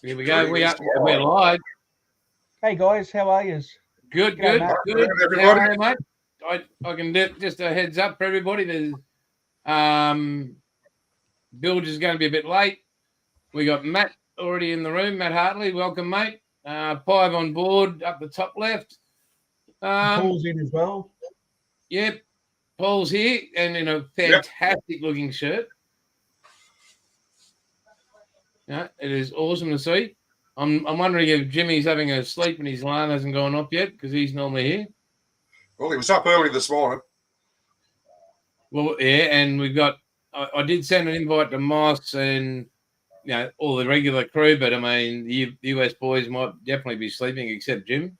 Here we go. We're live. Hey guys, how are you? Good. Matt. Good. How are you, mate? I can just a heads up for everybody. There's Bilge is going to be a bit late. We got Matt already in the room. Matt Hartley, welcome, mate. Pive on board up the top left. Paul's in as well. Yep, Paul's here and in a fantastic looking shirt. Yeah, it is awesome to see. I'm wondering if Jimmy's having a sleep and his alarm hasn't gone off yet because he's normally here. Well, he was up early this morning. Well, yeah, and we've got. I did send an invite to Moss and all the regular crew, but I mean the US boys might definitely be sleeping except Jim.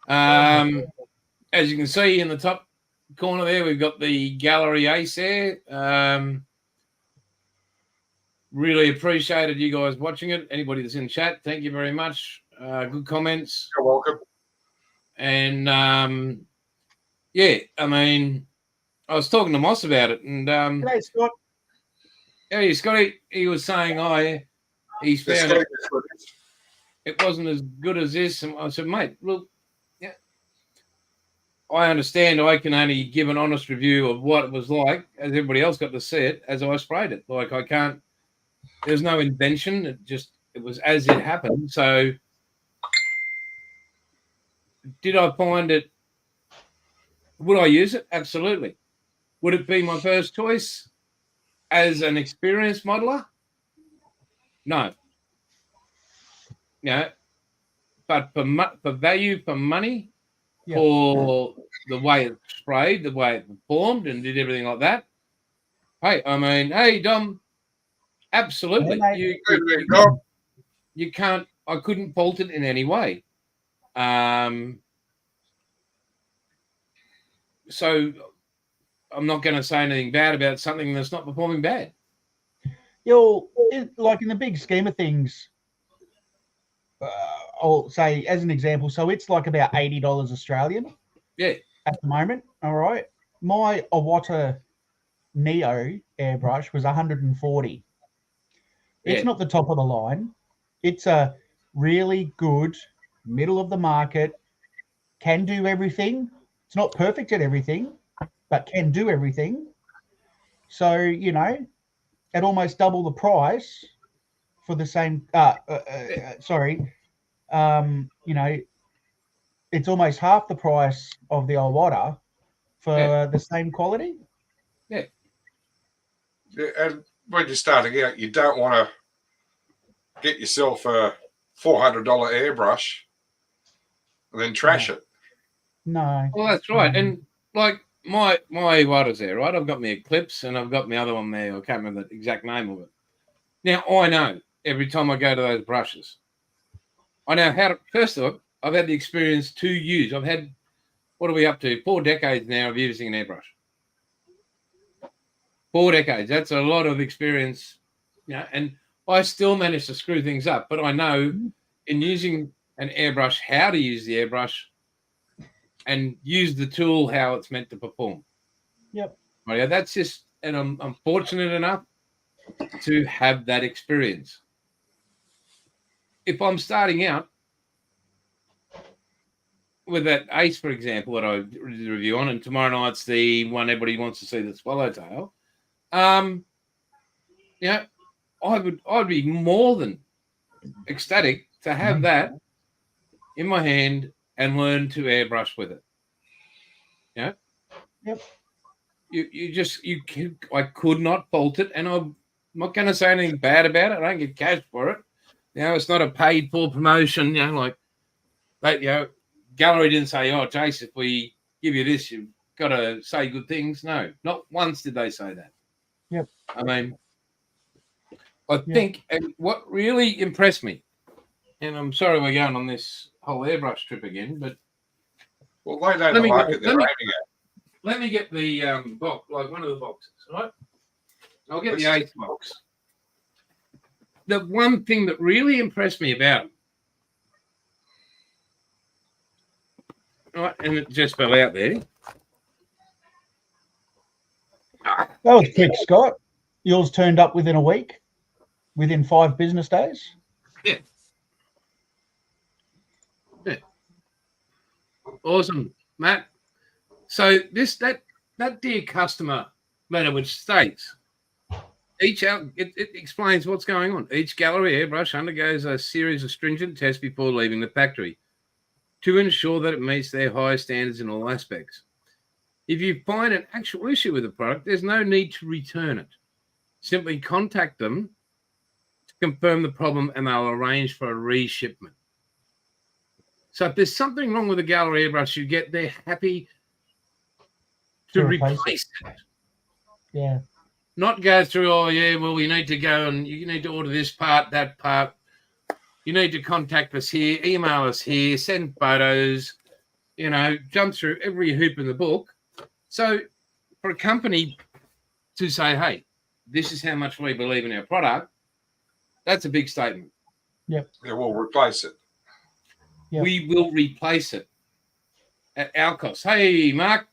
As you can see in the top corner there, we've got the gallery ace there. Really appreciated you guys watching it. Anybody that's in chat, thank you very much. Good comments. You're welcome. And I mean, I was talking to Moss about it, and Hey Scott. Yeah, Scotty. He was saying, he's found it wasn't as good as this, and I said, mate, look, yeah, I understand. I can only give an honest review of what it was like, as everybody else got to see it as I sprayed it. Like I can't. There's no invention. It was as it happened. So, did I find it? Would I use it? Absolutely. Would it be my first choice as an experienced modeler? No. Yeah. But for value, for money, for the way it sprayed, the way it performed, and did everything like that. Hey, I mean, hey, Dom. Absolutely. You can't. I couldn't fault it in any way. So I'm not going to say anything bad about something that's not performing bad. Like in the big scheme of things, I'll say as an example, so it's like about $80 Australian. Yeah. At the moment. All right. My Iwata Neo airbrush was 140. It's not the top of the line. It's a really good middle of the market, can do everything. It's not perfect at everything, but can do everything. So, at almost double the price for the same, it's almost half the price of the Iwata for the same quality. Yeah. And when you're starting out, you don't want to get yourself a $400 airbrush and then trash it. No. Well, that's right. And like my what is there, right? I've got my Eclipse and I've got my other one there. I can't remember the exact name of it. Now, I know every time I go to those brushes, I know how to, first of all, I've had the experience to use. I've had, what are we up to? 4 decades now of using an airbrush. 4 decades. That's a lot of experience, and I still manage to screw things up, but I know in using an airbrush how to use the airbrush and use the tool how it's meant to perform. Yep. Right, that's just, and I'm fortunate enough to have that experience. If I'm starting out with that Ace, for example, that I did a review on, and tomorrow night's the one everybody wants to see, the Swallowtail. I'd be more than ecstatic to have that in my hand and learn to airbrush with it. Yeah. Yep. I could not fault it, and I'm not going to say anything bad about it. I don't get cash for it. It's not a paid for promotion. Gallery didn't say, "Oh, Jace, if we give you this, you've got to say good things." No, not once did they say that. Yep. I mean, I think, and what really impressed me, and I'm sorry we're going on this whole airbrush trip again, but they know the market they're aiming at. Let me get the box, like one of the boxes, right? I'll get the Ace box. The one thing that really impressed me about it, right, and it just fell out there. That was quick, Scott. Yours turned up within a week. within 5 business days. Yeah. Yeah. Awesome, Matt. So that dear customer letter, which states it explains what's going on. Each gallery airbrush undergoes a series of stringent tests before leaving the factory to ensure that it meets their high standards in all aspects. If you find an actual issue with the product, there's no need to return it. Simply contact them to confirm the problem and they'll arrange for a reshipment. So if there's something wrong with the gallery airbrush, they're happy to replace it. Yeah. Not go through, oh, yeah, well, we need to go and you need to order this part, that part. You need to contact us here, email us here, send photos, jump through every hoop in the book. So for a company to say, hey, this is how much we believe in our product, that's a big statement. Yep. Yeah, we'll replace it. Yep. We will replace it at our cost. Hey, Mark.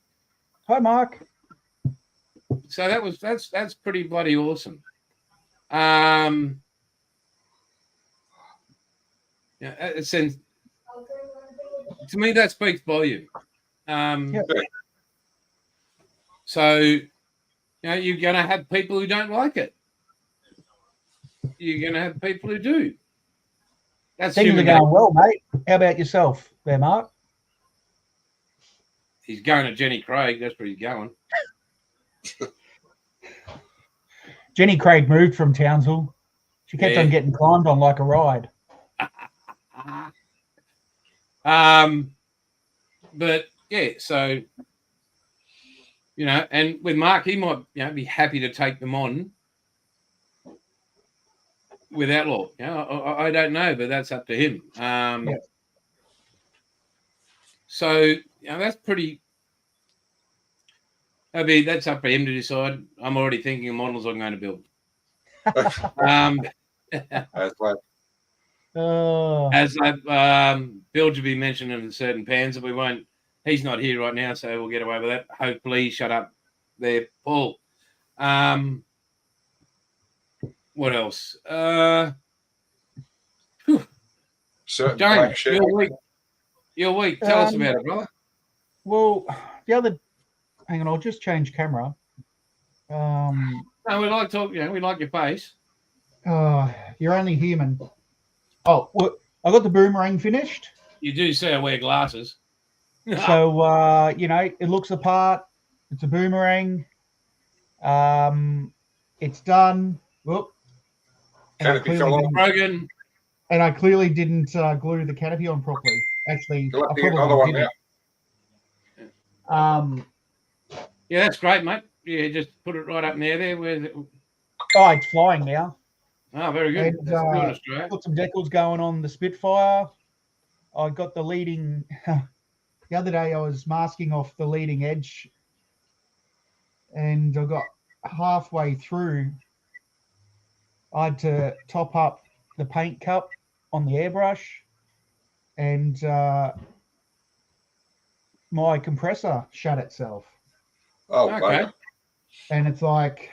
Hi, Mark. So that's pretty bloody awesome. To me, that speaks volume. So, you're going to have people who don't like it. You're going to have people who do. That's Things are going well, mate. How about yourself there, Mark? He's going to Jenny Craig. That's where he's going. Jenny Craig moved from Townsville. She kept on getting climbed on like a ride. But yeah, so and with Mark, he might be happy to take them on with Outlaw. I don't know, but that's up to him. So that's pretty. That's up for him to decide. I'm already thinking of models I'm going to build. As Bill to be mentioned in certain pans, we won't. He's not here right now, so we'll get away with that. Hopefully, shut up there, Paul. What else? James, your week. Tell us about it, brother. Well, hang on, I'll just change camera. No, we like talking. We like your face. You're only human. Oh, well, I got the boomerang finished. You do say I wear glasses. So, it looks the part. It's a boomerang. It's done. Whoop. Canopy fell off. Brogan. And I clearly didn't glue the canopy on properly. Actually, you'll have to get another one now. Yeah, that's great, mate. Yeah, just put it right up in the air there. Oh, it's flying now. Oh, very good. And, got some decals going on the Spitfire. I got the leading. The other day I was masking off the leading edge, and I got halfway through. I had to top up the paint cup on the airbrush, and my compressor shut itself. Oh, okay. And it's like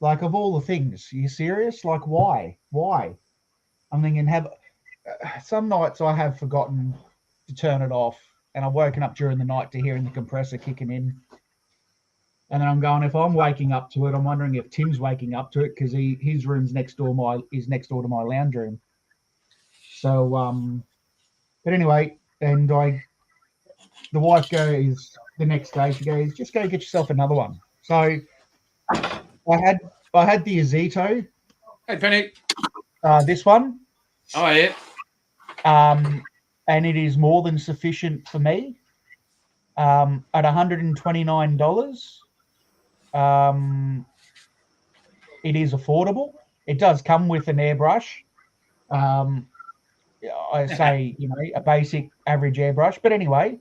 of all the things, are you serious? Like, why? I'm thinking, some nights I have forgotten to turn it off, and I've woken up during the night to hearing the compressor kicking in. And then I'm going, if I'm waking up to it, I'm wondering if Tim's waking up to it, because his room's next door to my lounge room. So, but anyway, and the wife goes the next day, she goes, just go get yourself another one. So I had the Azito. Hey, Penny. This one. Oh, yeah. And it is more than sufficient for me. At $129, it is affordable. It does come with an airbrush. I say, a basic average airbrush. But anyway,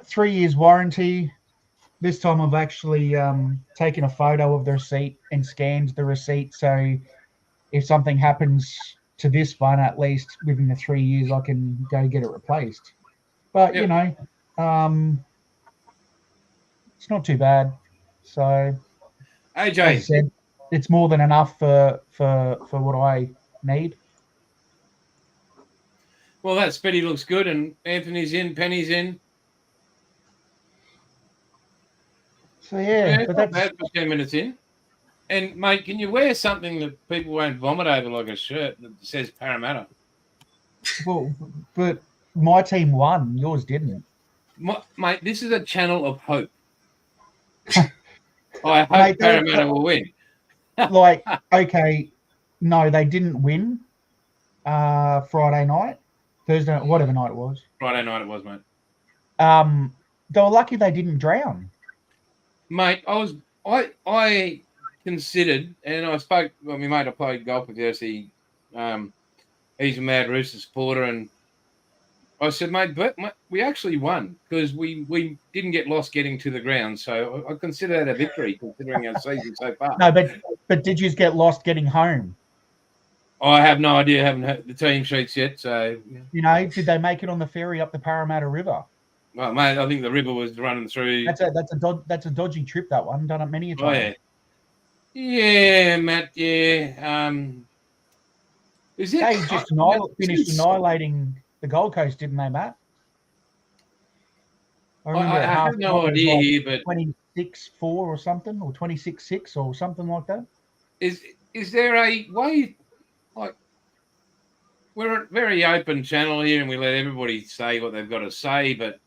3 years warranty. This time I've actually taken a photo of the receipt and scanned the receipt. So if something happens to this one, at least within the 3 years, I can go get it replaced. But, Yep. It's not too bad. So, AJ, it's more than enough for what I need. Well, that Spetty looks good, and Anthony's in, Penny's in. So yeah, but not that's bad for 10 minutes in. And mate, can you wear something that people won't vomit over, like a shirt that says Parramatta? well, but my team won, yours didn't. Mate, this is a channel of hope. I hope Mate, Parramatta will win. Like, okay, no, they didn't win Friday night, Thursday, whatever night it was. Friday night it was, mate. They were lucky they didn't drown. Mate, I considered, and I spoke. Well, my mate I played golf with yesterday. He's a Mad Rooster supporter, and I said, mate, but we actually won because we didn't get lost getting to the ground. So I consider that a victory, considering our season so far. No, but did you get lost getting home? I have no idea. I haven't heard the team sheets yet. So you know, did they make it on the ferry up the Parramatta River? Well, mate, I think the river was running through. That's a dodgy trip. That one done it many a time. Oh yeah, Matt. Yeah. Is it? They just finished annihilating the Gold Coast, didn't they, Matt? I have no idea here, but 26-4 or something, or 26-6 or something like that. Is there a way? Like, we're a very open channel here, and we let everybody say what they've got to say, but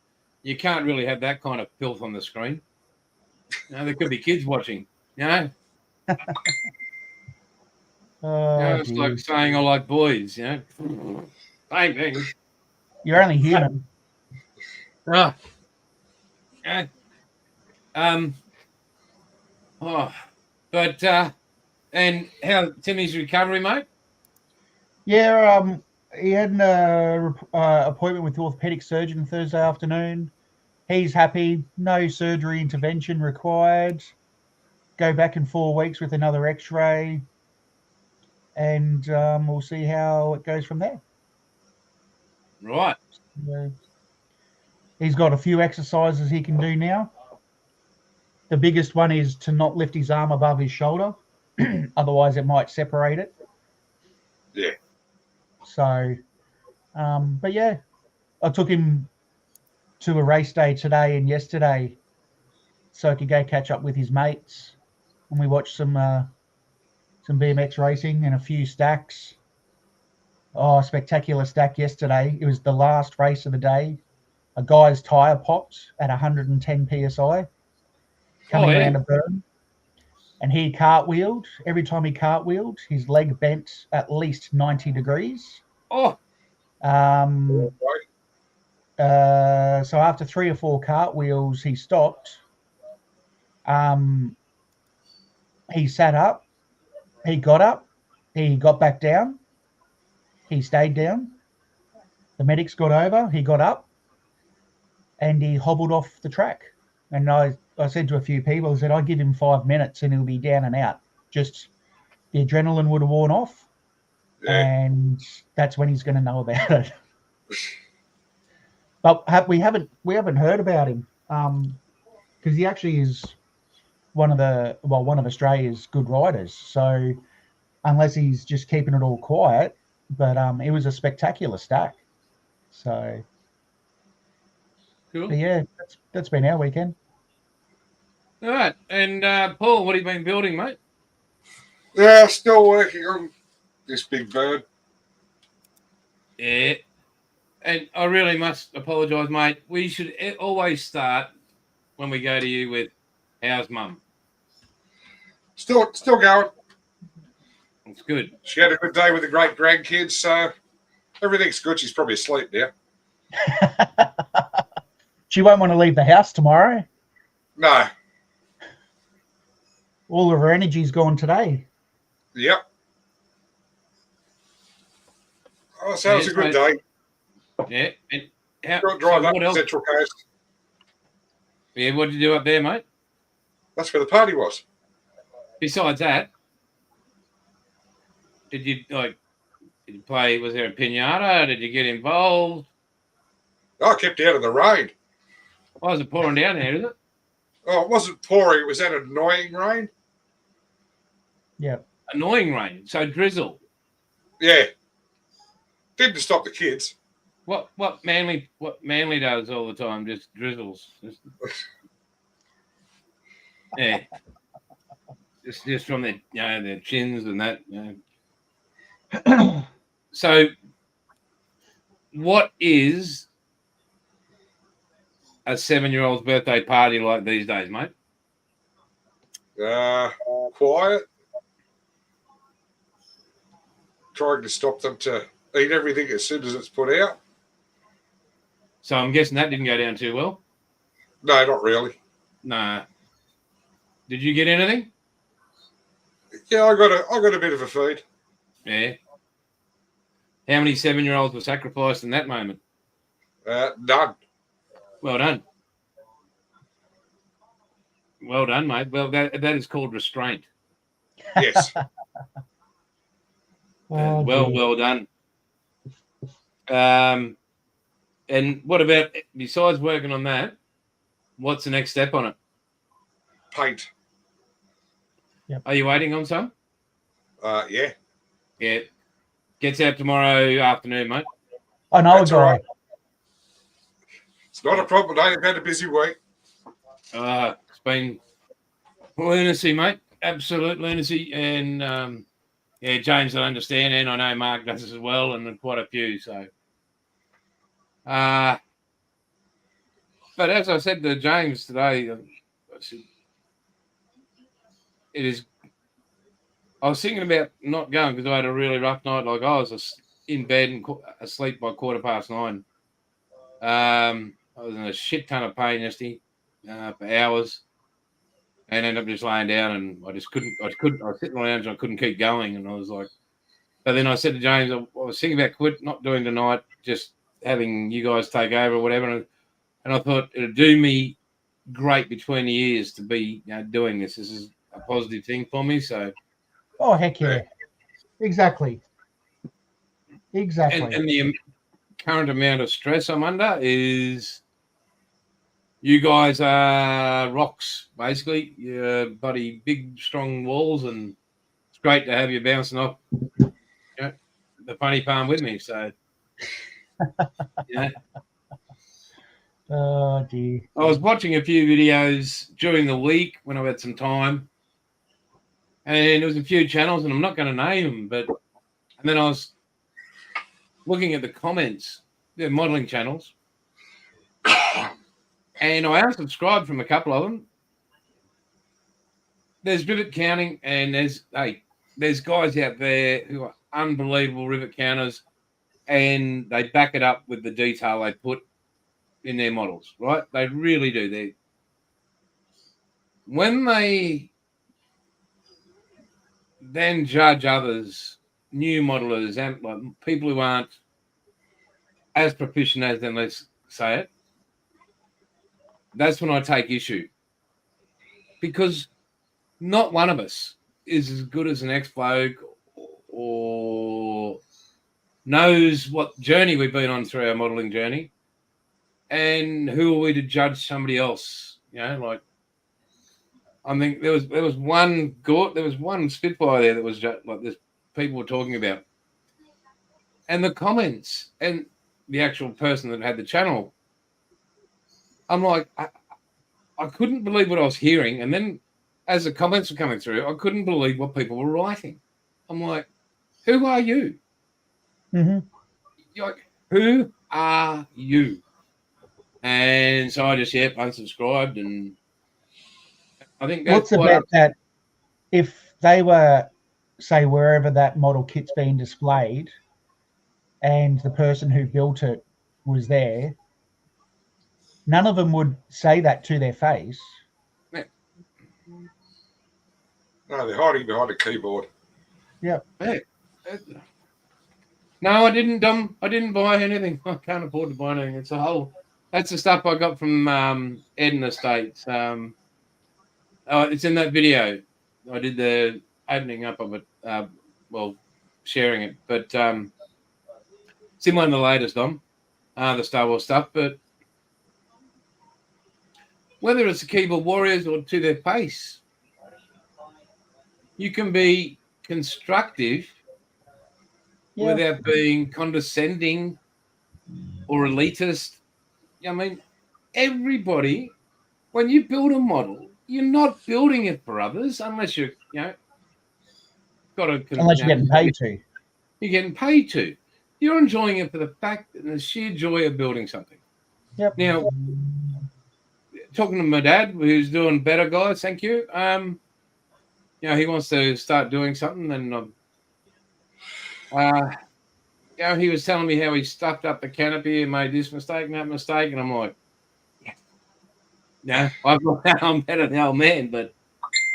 you can't really have that kind of filth on the screen. You know, there could be kids watching. You know. It's like saying I like boys. You know, same thing. You're only human. Oh. Yeah. But and how Timmy's recovery, mate? Yeah, he had an appointment with the orthopedic surgeon Thursday afternoon. He's happy. No surgery intervention required. Go back in 4 weeks with another X-ray, and we'll see how it goes from there. Right. He's got a few exercises he can do now. The biggest one is to not lift his arm above his shoulder. Otherwise, it might separate it. Yeah. So, but yeah, I took him to a race day today and yesterday so I could go catch up with his mates. And we watched some BMX racing and a few stacks. Oh, spectacular stack yesterday. It was the last race of the day. A guy's tyre popped at 110 PSI coming around a berm. And he cartwheeled. Every time he cartwheeled, his leg bent at least 90 degrees. Oh. So after 3 or 4 cartwheels, he stopped. He sat up. He got up. He got back down. He stayed down. The medics got over. He got up. And he hobbled off the track. And I said to a few people, I said, I'd give him 5 minutes and he'll be down and out. Just the adrenaline would have worn off. Yeah. And that's when he's going to know about it. But we haven't heard about him because he actually is one of Australia's good riders. So unless he's just keeping it all quiet, but it was a spectacular stack. So cool. But yeah, that's been our weekend. All right, and Paul, what have you been building, mate? Yeah, still working on this big bird. Yeah. And I really must apologise, mate. We should always start when we go to you with how's mum? Still going. It's good. She had a good day with the great grandkids, so everything's good. She's probably asleep now. She won't want to leave the house tomorrow. No. All of her energy's gone today. Yep. Oh, so it was a good day. Yeah. And how, drive up to Central Coast. Yeah, what did you do up there, mate? That's where the party was. Besides that, did you play? Was there a pinata? Did you get involved? I kept out of the rain. Why is it pouring down there, is it? Oh, it wasn't pouring. It was that annoying rain. Yeah. Annoying rain. So drizzle. Yeah. Didn't stop the kids. What Manly does all the time, just drizzles. Yeah. Just from their chins and that. So what is a 7-year-old's birthday party like these days, mate? Quiet. Trying to stop them to eat everything as soon as it's put out. So I'm guessing that didn't go down too well. No, not really. Nah. Did you get anything? Yeah, I got a bit of a feed. Yeah. How many 7-year-olds were sacrificed in that moment? None. Well done. Well done, mate. Well, that is called restraint. Yes. Well done. And what about, besides working on that, what's the next step on it? Paint. Yep. Are you waiting on some? Yeah. Yeah. Gets out tomorrow afternoon, mate. I know That's a guy. all right. It's not a problem. I've had a busy week. It's been lunacy, mate. Absolute lunacy. And James, I understand, and I know Mark does as well, and quite a few. So, but as I said to James today, I said, I was thinking about not going because I had a really rough night. Like I was in bed and asleep by 9:15. I was in a shit ton of pain yesterday for hours, and ended up just laying down, and I was sitting around and I couldn't keep going, and I was like, but then I said to James, I was thinking about not doing tonight, just having you guys take over or whatever, and I thought it'd do me great between the ears to be doing this. This is a positive thing for me, so. Oh, heck yeah. Exactly. And the current amount of stress I'm under is you guys are rocks, basically. You're bloody big, strong walls, and it's great to have you bouncing off the funny palm with me. So, yeah. Oh, dear. I was watching a few videos during the week when I had some time, and there was a few channels, and I'm not going to name them, and then I was looking at the comments. They're modelling channels. And I unsubscribed from a couple of them. There's rivet counting, and there's guys out there who are unbelievable rivet counters, and they back it up with the detail they put in their models, right? They really do. When they then judge others, new modelers, and like people who aren't as proficient as them, let's say it, that's when I take issue. Because not one of us is as good as an ex-bloke or knows what journey we've been on through our modelling journey. And who are we to judge somebody else? Like, I think there was one Spitfire there that was just, like this people were talking about. And the comments and the actual person that had the channel, I'm like, I couldn't believe what I was hearing. And then as the comments were coming through, I couldn't believe what people were writing. I'm like, who are you? Mm-hmm. You're like, who are you? And so I just unsubscribed, and I think that's what's about that. If they were, say, wherever that model kit's being displayed, and the person who built it was there, none of them would say that to their face. Yeah. No, they're hiding behind a keyboard. Yeah. Hey, no, I didn't. I didn't buy anything. I can't afford to buy anything. That's the stuff I got from Eden Estates. It's in that video. I did the opening up of it. Sharing it, but it's in one of the latest the Star Wars stuff. But whether it's the keyboard warriors or to their pace, You can be constructive Yeah. without being condescending or elitist. I mean, everybody, when you build a model, you're not building it for others unless you're, got a, Unless you're getting paid to. You're getting paid to. You're enjoying it for the fact and the sheer joy of building something. Yep. Now, talking to my dad, who's doing better, guys, thank you. He wants to start doing something, and he was telling me how he stuffed up the canopy and made this mistake and that mistake, and I'm like, I'm better than the old man, but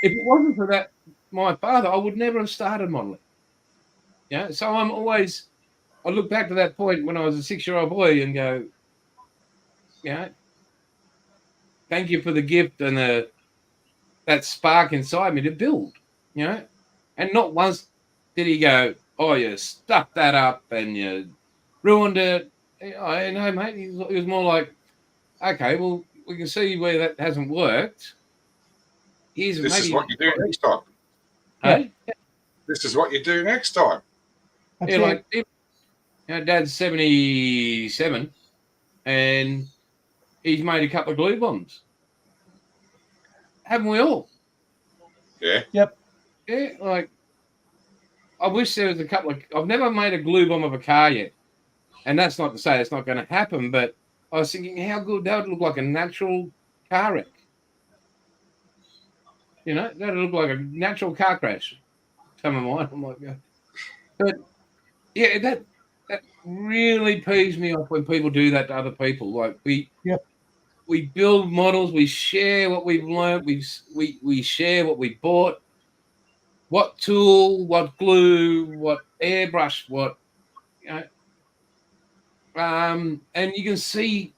if it wasn't for that, my father, I would never have started modelling. So I look back to that point when I was a 6-year-old boy and go, thank you for the gift and that spark inside me to build, and not once did he go, oh, you stuffed that up and you ruined it. I know, mate. He was more like, okay, well, we can see where that hasn't worked. This is what you do next time. Hey? This is what you do next time. That's it. Dad's 77 and he's made a couple of glue bombs. Haven't we all? Yeah. Yep. Yeah, like, I wish there was a couple of... I've never made a glue bomb of a car yet. And that's not to say it's not going to happen, but I was thinking how good that would look like a natural car wreck. That would look like a natural car crash. Some of mine. I'm like, yeah. But, yeah, that really peeves me off when people do that to other people. Like, we build models, we share what we've learned, we share what we bought, what tool, what glue, what airbrush, what, and you can see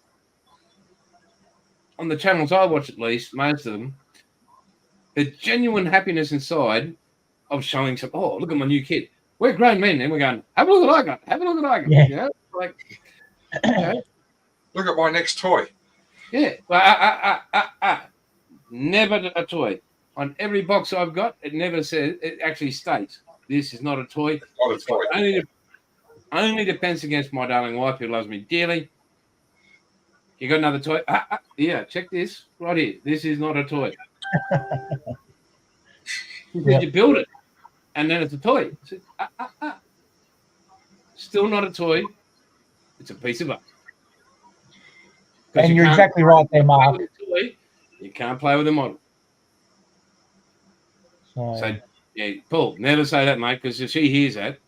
on the channels I watch, at least, most of them, the genuine happiness inside of showing some, oh, look at my new kid. We're grown men and we're going, have a look at what I got, have a look at what I got. Yeah. Look at my next toy. Yeah. Never a toy. On every box I've got, it never says, it actually states, this is not a toy. Not a toy. Only defense against my darling wife who loves me dearly. You got another toy? Yeah, check this right here. This is not a toy. Because you build it, and then it's a toy. Still not a toy. It's a piece of art. And you're exactly right there, Mark. You can't play with a model. So yeah, Paul, never say that, mate, because if she hears that.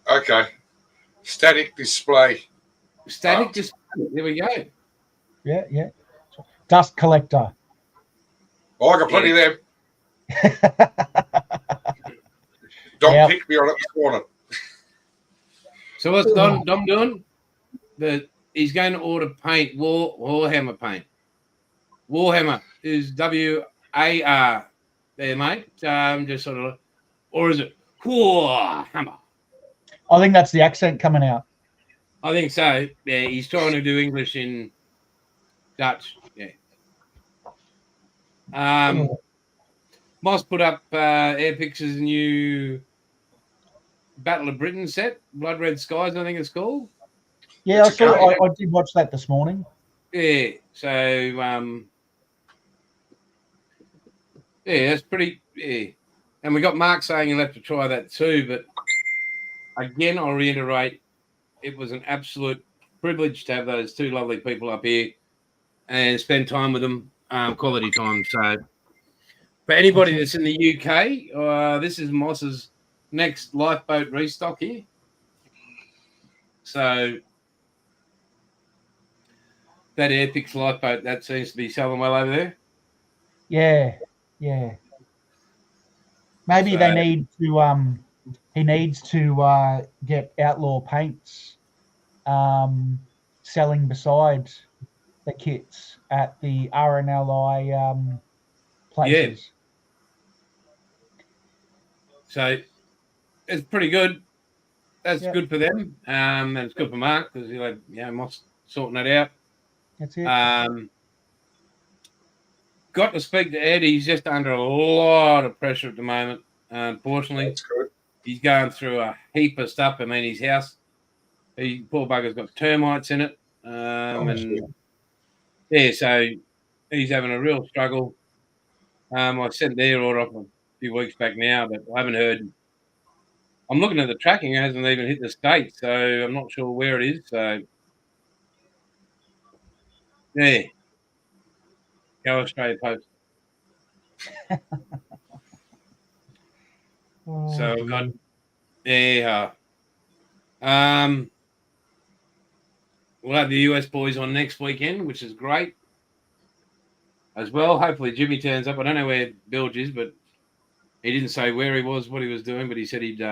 Okay. Static display. Static display. There we go. Yeah. Dust collector. Oh, I got plenty of them. Dom picked me on it this morning. So what's Dom doing? He's going to order paint, Warhammer paint. Warhammer is WAR there, mate. Just sort of, or is it Warhammer? I think that's the accent coming out. I think so. Yeah, he's trying to do English in Dutch. Yeah. Moss put up Airpix's new Battle of Britain set, Blood Red Skies, I think it's called. Yeah, I did watch that this morning. Yeah, so that's pretty. Yeah, and we got Mark saying he'll have to try that too. But again, I'll reiterate, it was an absolute privilege to have those two lovely people up here and spend time with them, quality time. So for anybody that's in the UK, this is Moss's next lifeboat restock here. So that Airpix lifeboat, that seems to be selling well over there. Yeah. Maybe they need to. He needs to get Outlaw Paints selling beside the kits at the RNLI places. Yeah. So it's pretty good. That's good for them, and it's good for Mark because he'll have Moss sorting that out. That's it. Got to speak to Ed. He's just under a lot of pressure at the moment. Unfortunately, That's good. he's going through a heap of stuff. I mean, his house, poor bugger's got termites in it. So he's having a real struggle. I sent their order off a few weeks back now, but I haven't heard. I'm looking at the tracking; it hasn't even hit the state, so I'm not sure where it is. So, yeah, go Australia Post. So we've got, we'll have the US boys on next weekend, which is great as well. Hopefully Jimmy turns up. I don't know where Bilge is, but he didn't say where he was, what he was doing, but he said he'd be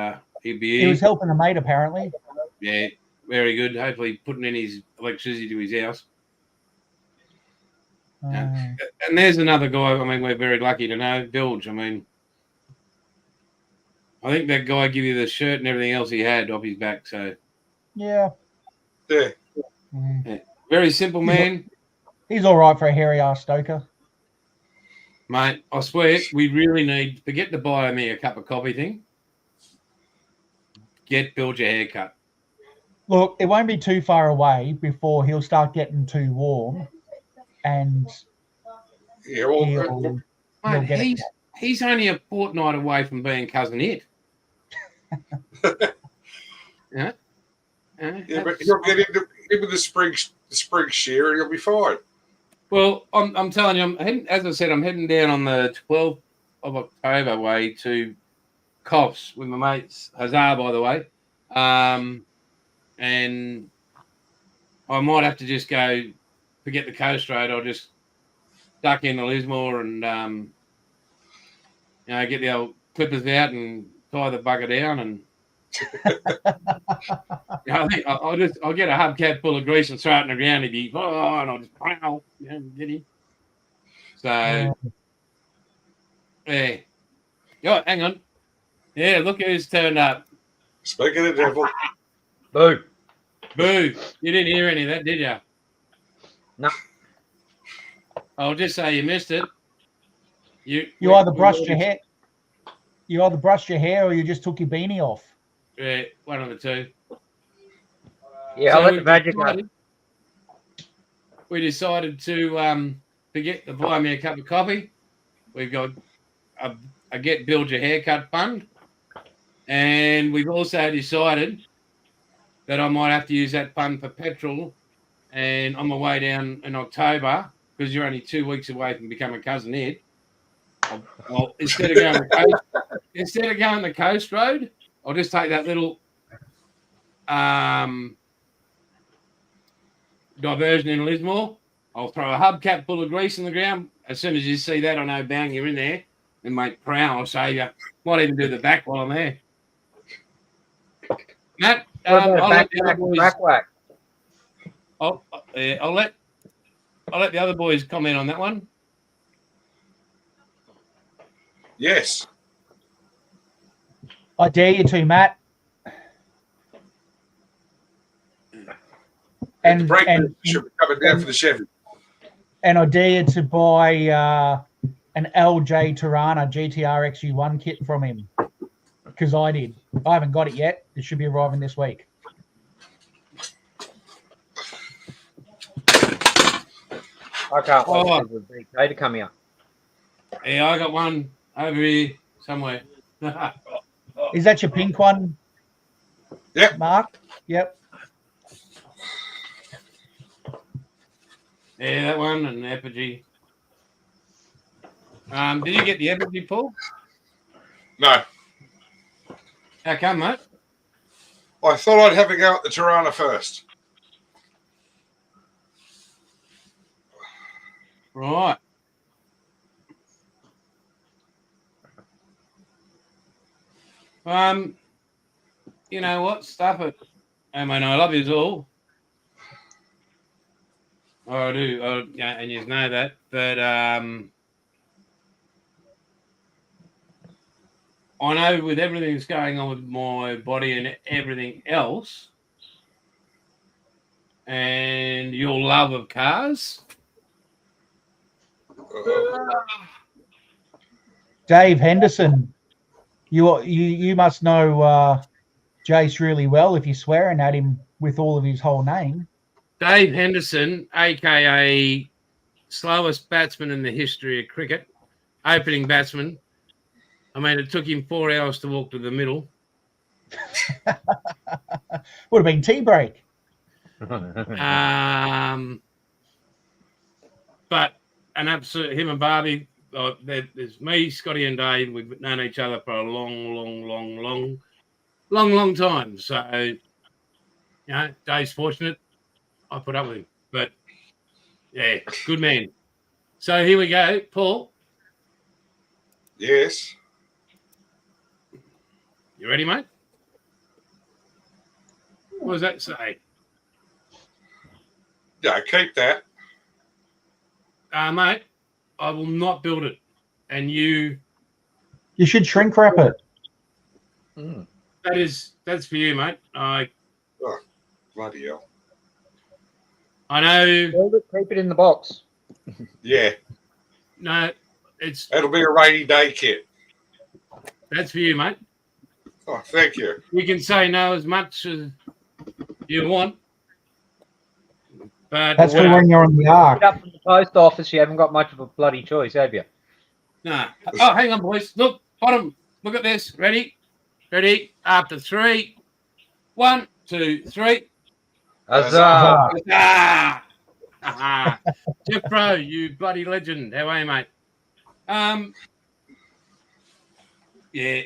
here. He was helping a mate, apparently. Yeah, very good. Hopefully putting in his electricity to his house. And there's another guy, I mean, we're very lucky to know, Bilge. I mean, I think that guy gave you the shirt and everything else he had off his back. So yeah. Very simple man. He's all right for a hairy ass stoker. Mate, I swear, we really need, forget the buy me a cup of coffee thing. Get Bilge a haircut. Look, it won't be too far away before he'll start getting too warm. And yeah, well, mate, he's only a fortnight away from being cousin Ed. Yeah, but he'll get into the spring shear and he'll be fine. Well, I'm telling you, as I said, I'm heading down on the 12th of October way to Coffs with my mates. Huzzah, by the way. And I might have to just go forget the coast road. I'll just duck into Lismore and get the old clippers out and tie the bugger down, and I think I'll get a hubcap full of grease and throw it in the ground. And I'll just pow, get him. So yeah, hang on. Yeah, look who's turned up. Speaking of the devil. Boo. Boo. You didn't hear any of that, did you? No. I'll just say you missed it. You either brushed your hair. You either brushed your hair or you just took your beanie off. Yeah, one of the two. Yeah, I'll let the magic go. We decided to forget to buy me a cup of coffee. We've got a Get Bilge a Haircut fund. And we've also decided that I might have to use that fund for petrol. And on my way down in October, because you're only 2 weeks away from becoming cousin Ed, I'll instead of going the coast road, I'll just take that little diversion in Lismore. I'll throw a hubcap full of grease in the ground. As soon as you see that, I know, bang, you're in there. And mate, proud, I'll save you. Might even do the back while I'm there. Matt, I'll let the other boys. I'll let the other boys comment on that one. Yes. I dare you to, Matt. And should be coming down for the Chevy. And I dare you to buy an LJ Tirana GTR XU1 kit from him, because I did. I haven't got it yet. It should be arriving this week. I can't wait for the BK to come here. Yeah, I got one over here somewhere. Is that your pink one? Yep. Mark? Yep. Yeah, that one and the Epigee. Did you get the Epigee, Paul? No. How come, mate? I thought I'd have a go at the Tirana first. Right. You know what? Stuff it. I mean, I love you all. Oh, I do. Oh, yeah, and you know that. But I know with everything that's going on with my body and everything else, and your love of cars. Dave Henderson. You must know Jace really well if you're swearing at him with all of his whole name. Dave Henderson, aka slowest batsman in the history of cricket, opening batsman. I mean, it took him 4 hours to walk to the middle. Would have been tea break. But an absolute, him and Barbie, there's me, Scotty, and Dave. We've known each other for a long time. So, Dave's fortunate. I put up with him. But, yeah, good man. So here we go. Paul. Yes. You ready, mate? What does that say? Yeah, keep that. Mate, I will not build it. And you should shrink wrap it. That's for you, mate. Bloody hell. I know. Build it, keep it in the box. Yeah. No, it'll be a rainy day kit. That's for you, mate. Oh, thank you. You can say no as much as you want. But that's for when you're on the ark. Up from the post office, you haven't got much of a bloody choice, have you? Nah. Oh, hang on, boys. Look, bottom. Look at this. Ready? After 3. 1, 2, 3. Huzzah! Jeff Pro, you bloody legend. How are you, mate? Yeah.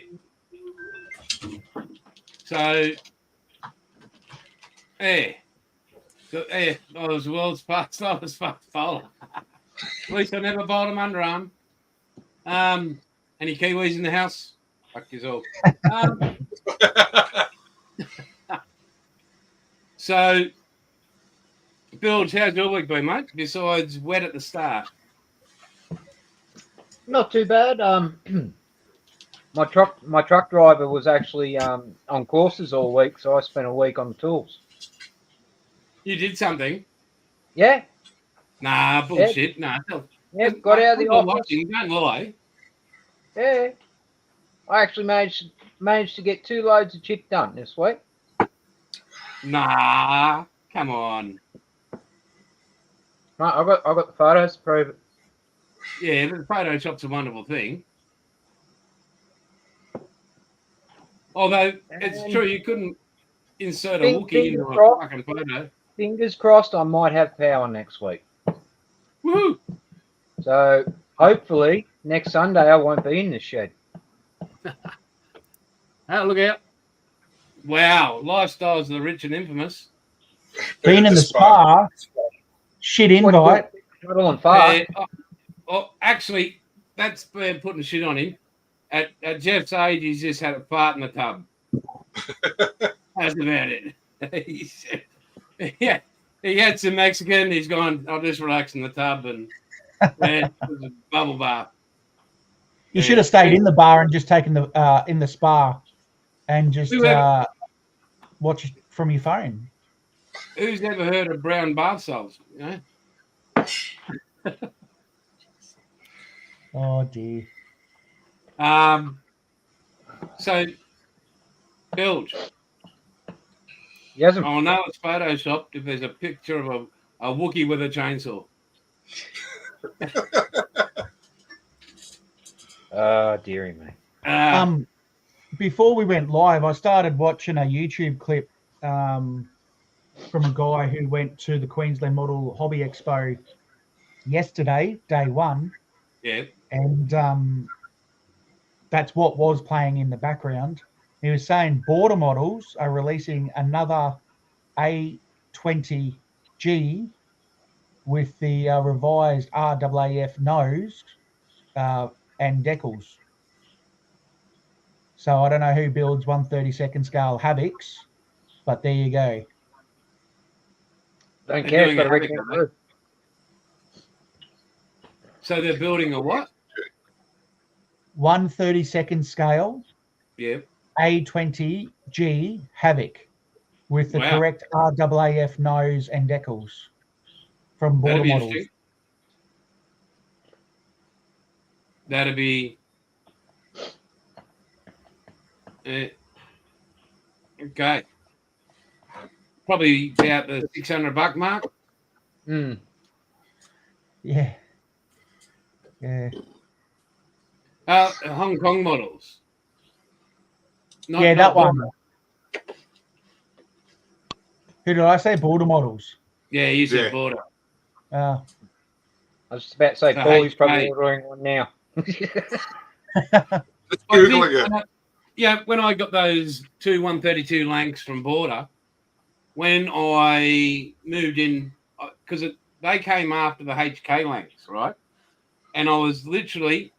So, yeah. I was the world's slowest fast bowler. At least I never bowled him underarm. Any Kiwis in the house? Fuck you all. So, Bilge, how's your week been, mate? Besides wet at the start. Not too bad. My truck driver was actually on courses all week, so I spent a week on the tools. You did something? Yeah. Nah, bullshit. Nah. Yeah, got out of the office. Watching, don't lie. Yeah. I actually managed to get 2 loads of chip done this week. Nah, come on. Right, I got the photos to prove it. Yeah, the Photoshop's a wonderful thing. Although it's true, you couldn't insert a Wookiee into a fucking photo. Fingers crossed, I might have power next week. Woohoo! So hopefully next Sunday I won't be in this shed. Oh, look out! Wow, lifestyles of the rich and infamous. Being in the spa, shit invite. Actually, that's been putting shit on him. At Jeff's age, he's just had a fart in the tub. That's about it. Yeah, he had some Mexican. He's gone, I'll just relax in the tub and it was a bubble bath. You should have stayed in the bar and just taken the in the spa and just watch from your phone. Who's ever heard of brown bath salts? You know? Oh dear. So, Bilge. Yes. Oh no, it's photoshopped if there's a picture of a Wookiee with a chainsaw. Dearie me. Before we went live, I started watching a YouTube clip from a guy who went to the Queensland Model Hobby Expo yesterday, day 1. Yeah. And that's what was playing in the background. He was saying Border Models are releasing another A20G with the revised RAAF nose and decals. So I don't know who builds 1/32 scale Havocs, but there you go. Don't care. It's got a regular roof. So they're building a what? 1/32 scale. Yeah. A20G Havoc with the correct RAAF nose and decals from Border Models. That'd be Okay. Probably about the $600 mark. Mm. Yeah. Yeah. Hong Kong models. Yeah, that one. Who did I say? Border models. Yeah, you said Yeah. border. I was just about to say, So Paulie's probably HK. ordering one now. Just I think, Googling it. yeah, when I got those two 132 Lancs from Border, when I moved in, because they came after the HK Lancs, right? And I was literally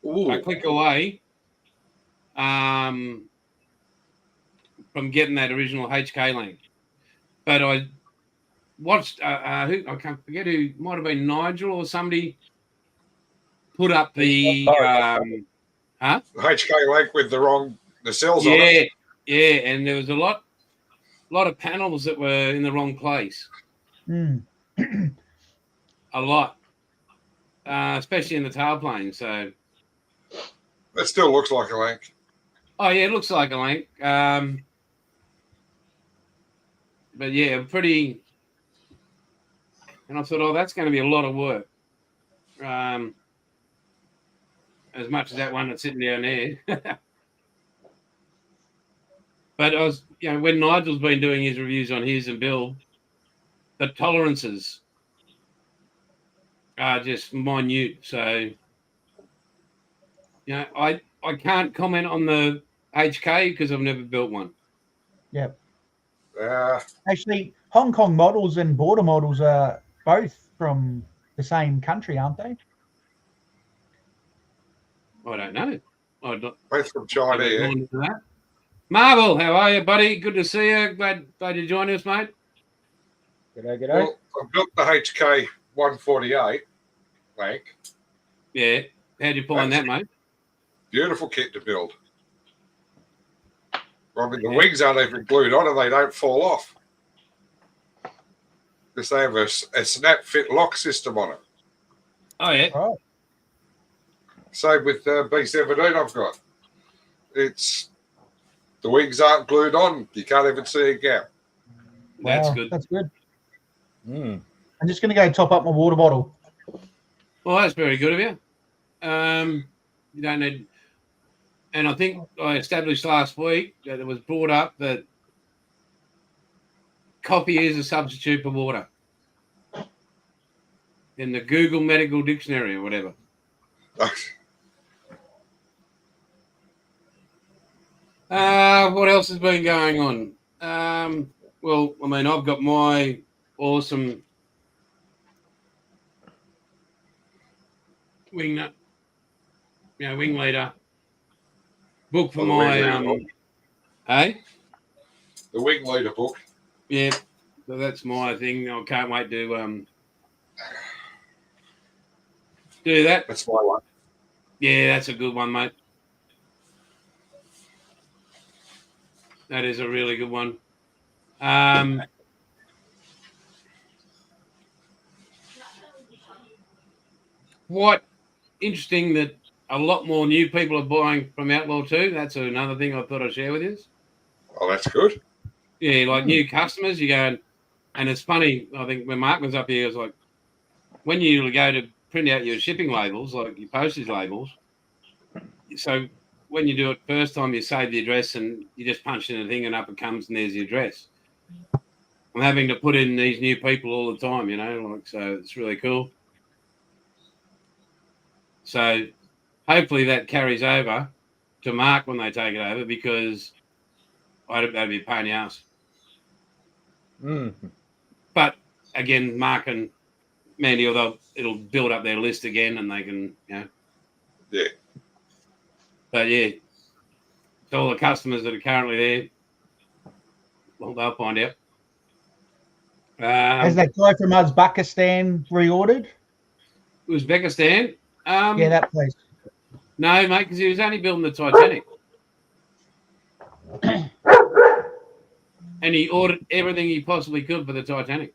a Ooh. click away from getting that original HK Lanc. But I watched, who I can't forget who, might have been Nigel or somebody put up the, The HK Lake with the cells on it. Yeah, and there was a lot of panels that were in the wrong place. Mm. A lot, especially in the tailplane. So, It still looks like a Lanc. oh yeah, it looks like a Lanc. But yeah, pretty. And I thought, oh, that's going to be a lot of work. As much as that one that's sitting down there. But I was, when Nigel's been doing his reviews on his and Bill, the tolerances are just minute. So, I can't comment on the HK because I've never built one. Yep. Yeah. Actually, Hong Kong models and border models are both from the same country, aren't they? I don't know. Both from China, yeah. Marvel, how are you, buddy? Good to see you. Glad you joined us, mate. G'day. Well, I built the HK 148 Lanc. Yeah. How'd you find that, mate? Beautiful kit to build. I mean, the wings aren't even glued on and they don't fall off. Because they have a snap fit lock system on it. Oh, yeah. Right. Same with B17 I've got. The wings aren't glued on. You can't even see a gap. That's Wow, good. That's good. Mm. I'm just going to go top up my water bottle. Well, that's very good of you. You don't need... And I think I established last week that it was brought up that coffee is a substitute for water in the Google Medical Dictionary or whatever. What else has been going on? Well, I mean, I've got my awesome wing leader book for my hey? The wing leader book. Yeah, so that's my thing. I can't wait to do that. That's my one. Yeah, that's a good one, mate. That is a really good one. What interesting that a lot more new people are buying from Outlaw too. That's another thing I thought I'd share with you. Oh, that's good. Yeah, like new customers, you go and it's funny. I think when Mark was up here, it was like when you go to print out your shipping labels, like your postage labels. So when you do it first time, you save the address and you just punch in a thing and up it comes and there's the address. I'm having to put in these new people all the time, so it's really cool. So hopefully that carries over to Mark when they take it over because that'd be a pain in the ass. Mm. But again, Mark and Mandy, it'll build up their list again and they can, Yeah. But yeah, so all the customers that are currently there, well, they'll find out. Has that guy from Uzbekistan reordered? Uzbekistan? Yeah, that place. No, mate, because he was only building the Titanic. And he ordered everything he possibly could for the Titanic.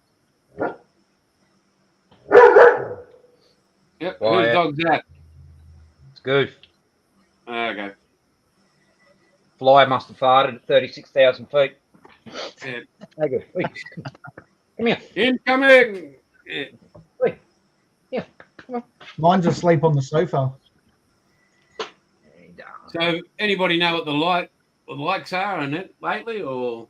Yep. Well, Whose dog's that? It's good. Okay. fly must have farted at 36,000 feet. Yeah. They go, "Oi, come here. Incoming. Yeah. Mine's asleep on the sofa. So, anybody know what the likes are in it lately, or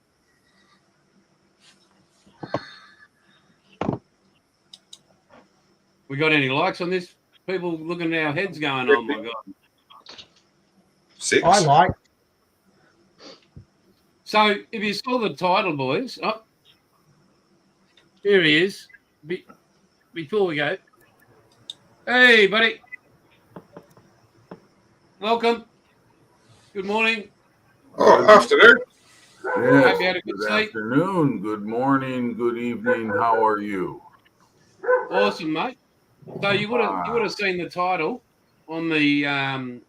we got any likes on this? People looking at our heads, going, "Oh my god!" 6. I like. So, if you saw the title, boys, here he is. Before we go, hey, buddy, welcome. Good morning. Oh, afternoon. Hope you Yes, had a good good sleep. afternoon, good morning, good evening. How are you? Awesome, mate. So you would have seen the title on the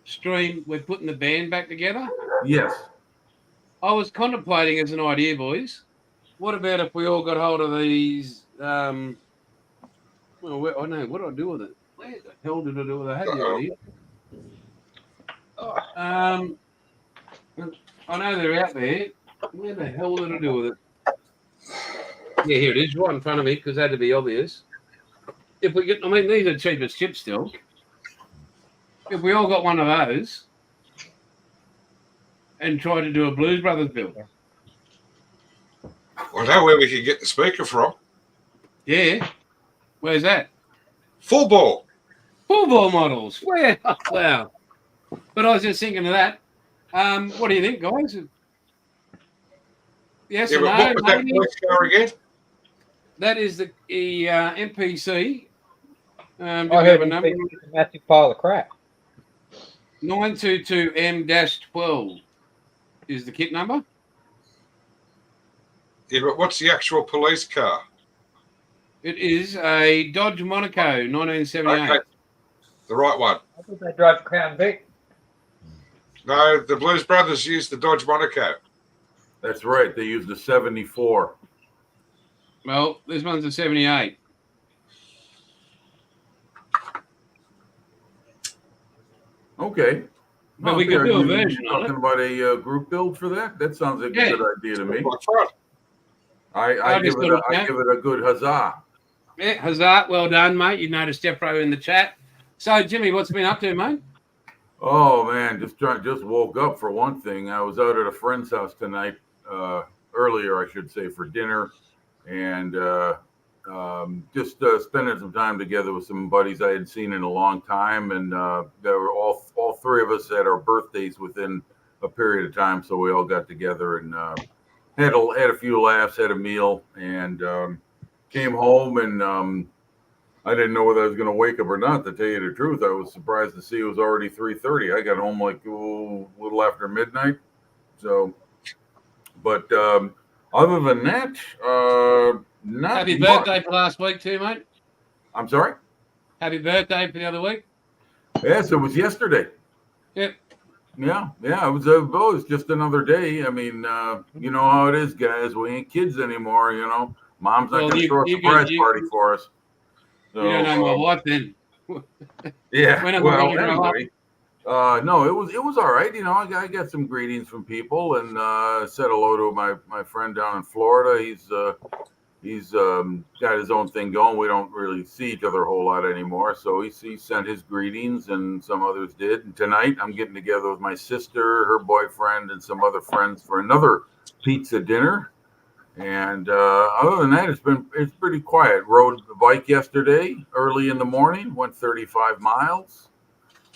stream. We're putting the band back together. Yes. I was contemplating as an idea, boys. What about if we all got hold of these? Well, I know what do I do with it? Where the hell did I do with it? I had the idea. I know they're out there. Where the hell did I do with it? Yeah, here it is, right in front of me, because that had to be obvious. If we get, I mean, these are cheap as chips still. If we all got one of those and tried to do a Blues Brothers build. I know where we can get the speaker from. Yeah. Where's that? Full ball. Full ball models. Where? Wow. But I was just thinking of that. What do you think, guys? Yes Yeah, or but no? what was that Maybe? voice car again? That is the MPC. Do I we heard have a him number? think it's a massive pile of crap. 922M-12 is the kit number. Yeah, but what's the actual police car? It is a Dodge Monaco 1978. Okay, the right one. I thought they drove Crown Vic. No, the Blues Brothers used the Dodge Monaco. That's right. They used the 74. Well, this one's a 78. Okay. But we could do a version on it. Talking about a group build for that? That sounds like Yeah. a good idea to me. Like fun. I give just it thought I give it a good huzzah. Yeah, huzzah. Well done, mate. You noticed Defro in the chat. So, Jimmy, what's been up to, mate? Oh man, just woke up for one thing. I was out at a friend's house tonight, earlier I should say, for dinner, and just spending some time together with some buddies I hadn't seen in a long time, and there were all three of us had our birthdays within a period of time, so we all got together and had a few laughs, had a meal, and came home and. I didn't know whether I was going to wake up or not. To tell you the truth, I was surprised to see it was already 3:30. I got home like a little after midnight. So, but other than that, not Happy much. birthday for last week, too, mate. I'm sorry. Happy birthday for the other week. Yes, it was yesterday. Yep. Yeah. It was just another day. I mean, you know how it is, guys. We ain't kids anymore. You know, Mom's not Well, going to throw a you surprise could- party for us. So, You don't know my wife then. Yeah. When am I Well, gonna grow up? anyway, no, it was all right. You know, I got some greetings from people and said hello to my friend down in Florida. He's got his own thing going. We don't really see each other a whole lot anymore. So he sent his greetings, and some others did. And tonight I'm getting together with my sister, her boyfriend, and some other friends for another pizza dinner. And other than that, it's pretty quiet. Rode the bike yesterday early in the morning, went 35 miles.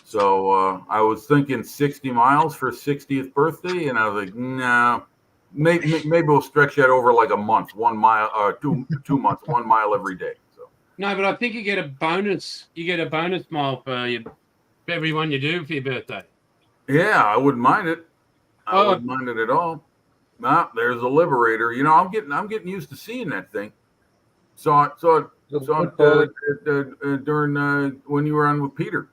So I was thinking 60 miles for 60th birthday, and I was like, no, maybe we'll stretch that over like a month, 1 mile, 2 months, 1 mile every day. So No, but I think you get a bonus. You get a bonus mile for every one you do for your birthday. yeah, I wouldn't mind it. I Oh. wouldn't mind it at all. Nah, there's a Liberator. You know, I'm getting used to seeing that thing. Saw it during when you were on with Peter.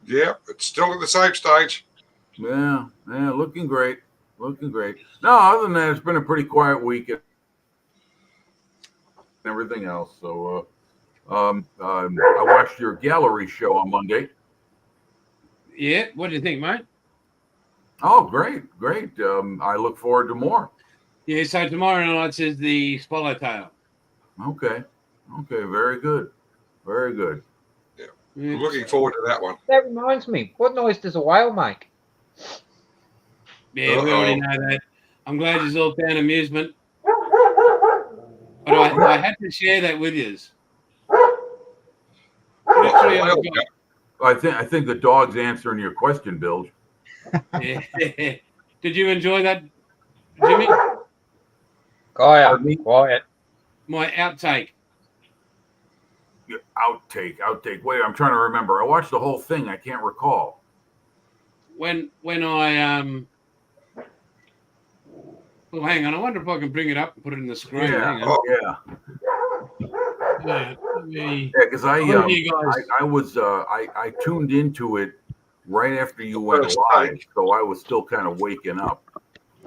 Yeah, it's still at the same stage. Yeah, looking great. No, other than that, it's been a pretty quiet week and everything else. So, I watched your gallery show on Monday. Yeah. What do you think, mate? Oh, great. I look forward to more. Yeah, so tomorrow night is the swallowtail. Okay. Very good. I'm looking forward to that one. That reminds me, what noise does a whale make? Yeah, we already know that. I'm glad you all found amusement. But I had to share that with you. Literally, I think the dog's answering your question, Bill. yeah. Did you enjoy that, Jimmy? Quiet. My outtake. Your outtake. Wait, I'm trying to remember. I watched the whole thing. I can't recall. When I well, hang on. I wonder if I can bring it up and put it in the screen. Hang on. Because I tuned into it right after you went live, so I was still kind of waking up.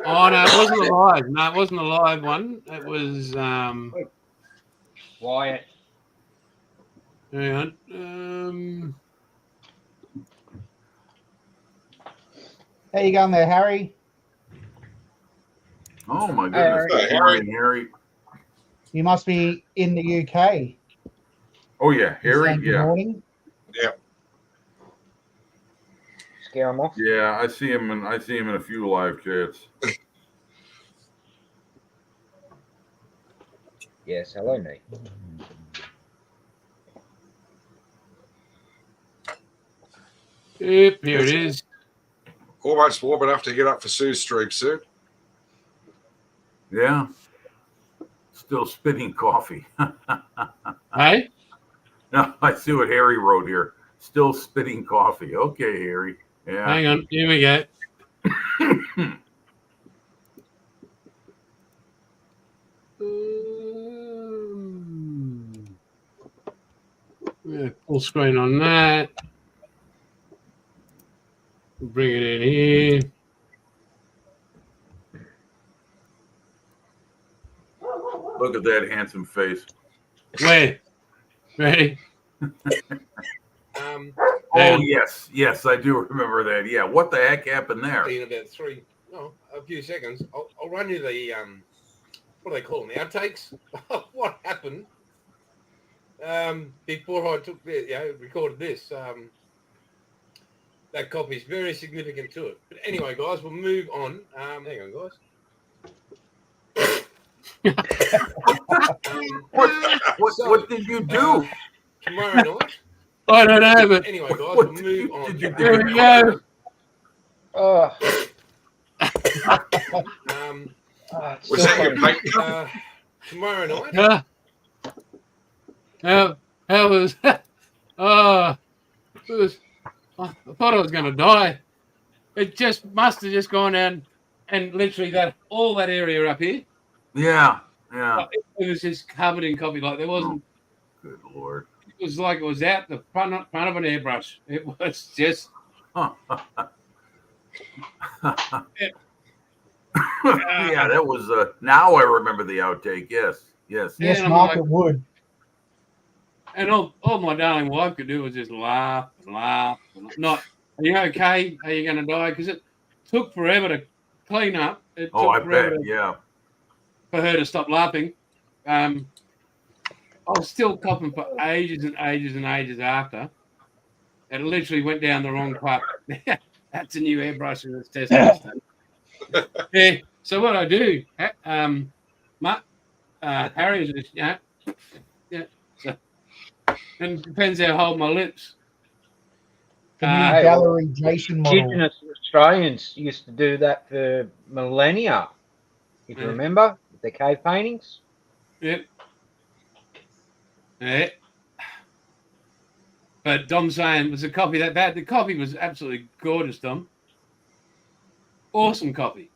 Oh no, it wasn't a live. No, it wasn't a live one. It was Wyatt. Hang on. How you going there, Harry? Oh my goodness, Harry. You must be in the UK. Oh yeah, Harry. Good morning. Yeah. Scare him off. Yeah, I see him in a few live chats. Yes, hello, Nate. Yep, here it is. Almost warm enough to get up for Sue's stream soon. Yeah. Still spitting coffee. Hey? No, I see what Harry wrote here. Still spitting coffee. Okay, Harry. Yeah. Hang on. Here we go. Yeah, full screen on that. We'll bring it in here. Look at that handsome face. Where? Ready? Oh yes, I do remember that. Yeah, what the heck happened there? In about a few seconds, I'll run you the what do they call them? The outtakes. What happened before I took recorded this? That copy is very significant to it. But anyway, guys, we'll move on. Hang on, guys. What did you do? Tomorrow night. I don't know, but Anyway, guys, we'll move on. Here we go. Was that your paint cup? Tomorrow night. How was? I thought I was going to die. It just must have just gone down and literally all that area up here. Yeah. It was just covered in coffee. Like there wasn't. Good Lord. It was like it was out the front of an airbrush. It was just. Yeah, that was. Now I remember the outtake. Yes. Yes, Yeah, Mark, it would. And all my darling wife could do was just laugh and laugh. Not, are you okay? Are you going to die? Because it took forever to clean up. It took I forever bet. Yeah. for her to stop laughing. I was still coughing for ages and ages and ages after. It literally went down the wrong pipe. That's a new airbrush in its test. Yeah. So what I do, Harry is just, yeah. So, and it depends how I hold my lips. The new gallery Jason model. Indigenous Australians used to do that for millennia. If you remember, the cave paintings. Yep. Yeah. But Dom's saying, was the coffee that bad? The coffee was absolutely gorgeous, Dom. Awesome coffee.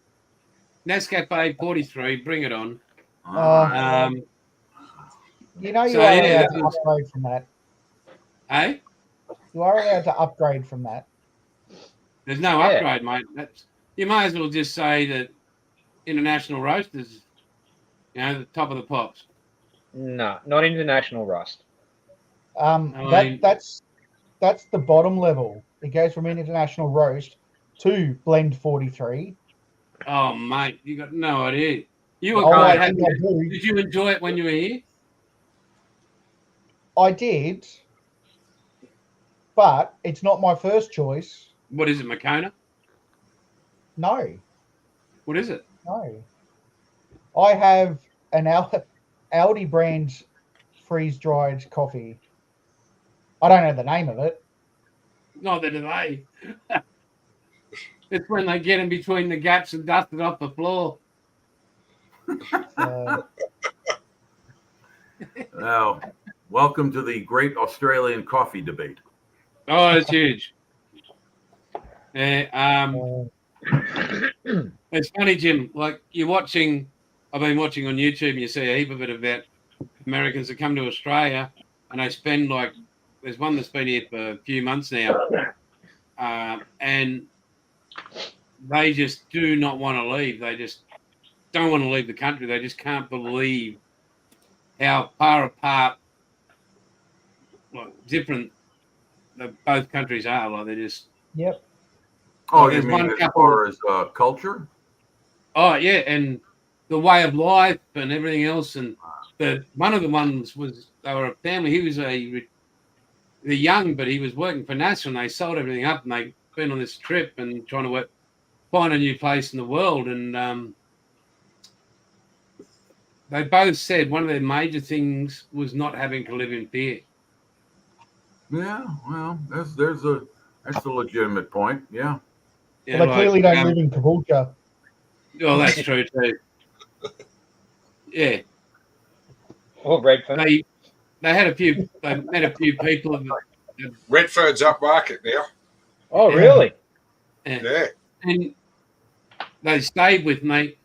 Nescafe 43, bring it on. You know you are allowed to upgrade from that. Hey? You are allowed to upgrade from that. There's no upgrade, mate. You might as well just say that International Roasters, the top of the pops. No, not International Rust. That's the bottom level. It goes from International Roast to Blend 43. Oh, mate, you got no idea. You were Oh, I great. think I do. Did you enjoy it when you were here? I did, but it's not my first choice. What is it, Makona? No, What is it? no. I have an Aldi brand freeze-dried coffee. I don't know the name of it. Neither do they. It's when they get in between the gaps and dust it off the floor. Well, welcome to the great Australian coffee debate. Oh, it's huge. Yeah, it's funny, Jim. Like I've been watching on YouTube, and you see a heap of it about Americans that come to Australia, and they spend there's one that's been here for a few months now, and they just do not want to leave. They just don't want to leave the country. They just can't believe how far apart, different both countries are. Like they're just. Yep. Oh, There's you mean one as couple- far as culture? Oh yeah, and the way of life and everything else. And one of the ones was they were a family. He was they're young, but he was working for NASA, and they sold everything up, and they've been on this trip and trying to find a new place in the world. And they both said one of their major things was not having to live in fear. Yeah, well, that's a legitimate point. Yeah. Yeah, Well, they clearly don't live in Caboolture. Oh, that's true too. Yeah, Or Redfern. they had a few. They met a few people. Redford's up market now. Oh, Yeah. really? Yeah. And they stayed with me.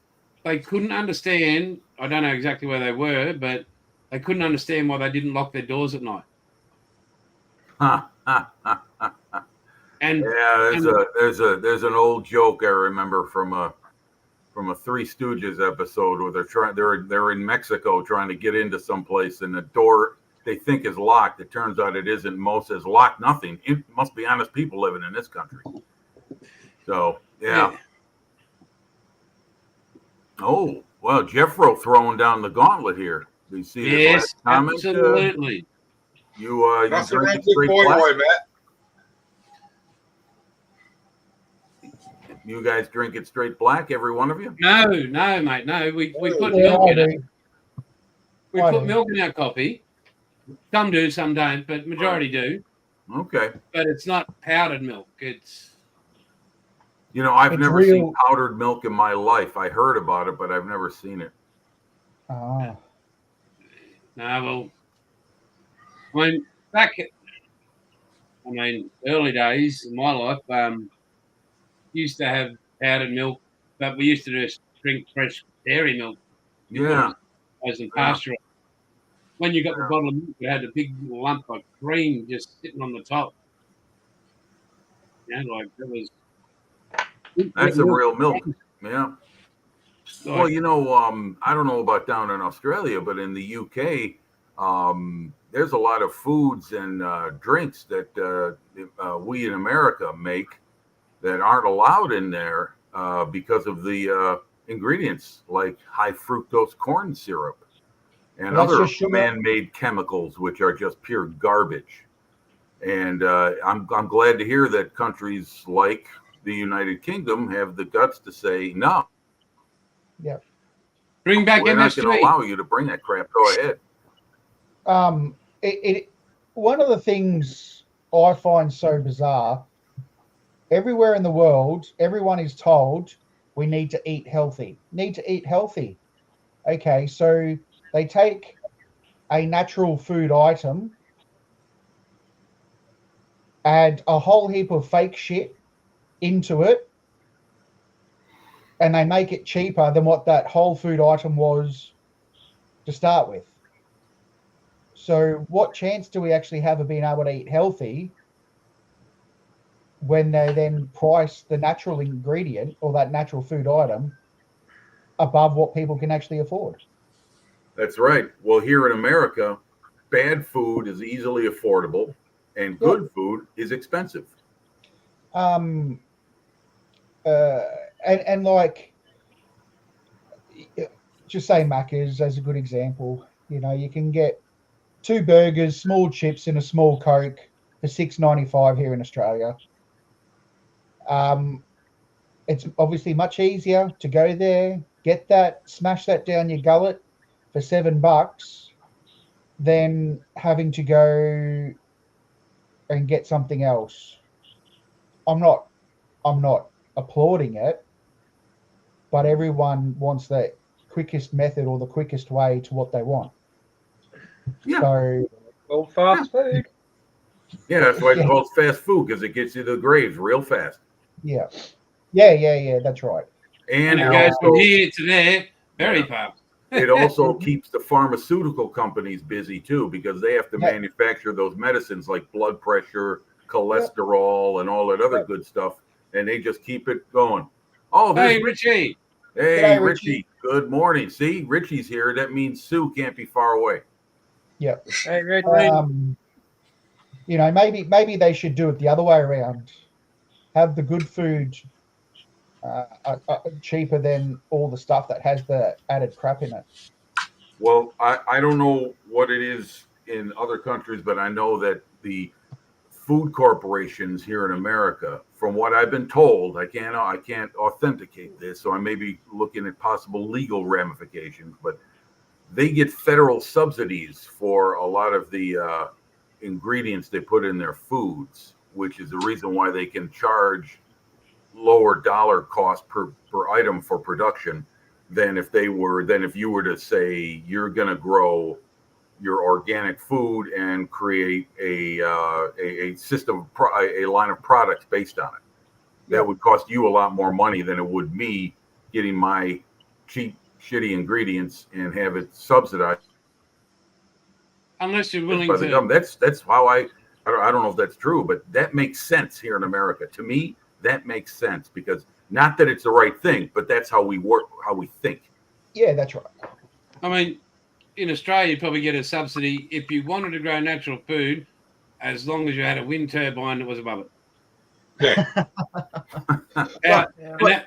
They couldn't understand. I don't know exactly where they were, but they couldn't understand why they didn't lock their doors at night. And Yeah, there's an old joke I remember from a Three Stooges episode where they're in Mexico trying to get into someplace, and the door they think is locked. It turns out it isn't. Mo says, "Lock nothing. It must be honest people living in this country." So yeah. Oh well, Jeffro throwing down the gauntlet here. Do you see this yes, last comment? absolutely. You Nothing drink wrong it with straight boy, black? boy, Matt. You guys drink it straight black, every one of you? No, mate, no. We put Yeah, milk I in it. do. We I put do. milk in our coffee. Some do, some don't, but majority do. Okay. But it's not powdered milk. It's You know, I've It's never seen real- powdered milk in my life. I heard about it, but I've never seen it. Ah. no. Well, early days in my life, used to have powdered milk, but we used to just drink fresh dairy milk. Yeah. As in pasture. When you got the bottle of milk, it had a big lump of cream just sitting on the top. Yeah, like that was. That's a real milk. Yeah. Like, Well, you know, I don't know about down in Australia, but in the UK, there's a lot of foods and drinks that we in America make that aren't allowed in there because of the ingredients like high fructose corn syrup and Well, that's other just sugar. man-made chemicals, which are just pure garbage. And I'm glad to hear that countries like the United Kingdom have the guts to say, no, bring back we're not going to MSG. allow you to bring that crap. Go ahead. One of the things I find so bizarre, everywhere in the world, everyone is told we need to eat healthy. Okay, so they take a natural food item, add a whole heap of fake shit into it, and they make it cheaper than what that whole food item was to start with. So what chance do we actually have of being able to eat healthy when they then price the natural ingredient or that natural food item above what people can actually afford? That's right. Well, here in America, bad food is easily affordable and good food is expensive. and like, just say Macca's as a good example. You know, you can get 2 burgers, small chips, and a small Coke for $6.95 here in Australia. It's obviously much easier to go there, get that, smash that down your gullet for $7 than having to go and get something else. I'm not applauding it, but everyone wants the quickest method or the quickest way to what they want. Yeah. So Well, fast food. Yeah, that's why it's Yeah. called fast food, because it gets you to the graves real fast. yeah, that's right. And And it it goes from also, here to there very Yeah. fast. it also keeps the pharmaceutical companies busy too, because they have to Yeah. manufacture those medicines like blood pressure, cholesterol, and all that other good stuff, and they just keep it going. Oh, there's Hey, Richie. Hey, G'day, Richie. Richie. Good morning. See, Richie's here. That means Sue can't be far away. Hey, Rich. You know, maybe they should do it the other way around. Have the good food cheaper than all the stuff that has the added crap in it. Well, I don't know what it is in other countries, but I know that the food corporations here in America, from what I've been told, I can't authenticate this, so I may be looking at possible legal ramifications, but they get federal subsidies for a lot of the ingredients they put in their foods, which is the reason why they can charge lower dollar cost per item for production than if you were to say you're going to grow your organic food and create a system, a line of products based on it. That would cost you a lot more money than it would me getting my cheap, shitty ingredients and have it subsidized Unless you're willing by the to. government. That's how I don't know if that's true, but that makes sense here in America. To me, that makes sense, because not that it's the right thing, but that's how we work, how we think. Yeah, that's right. I mean, in Australia, you'd probably get a subsidy if you wanted to grow natural food, as long as you had a wind turbine that was above it. Yeah.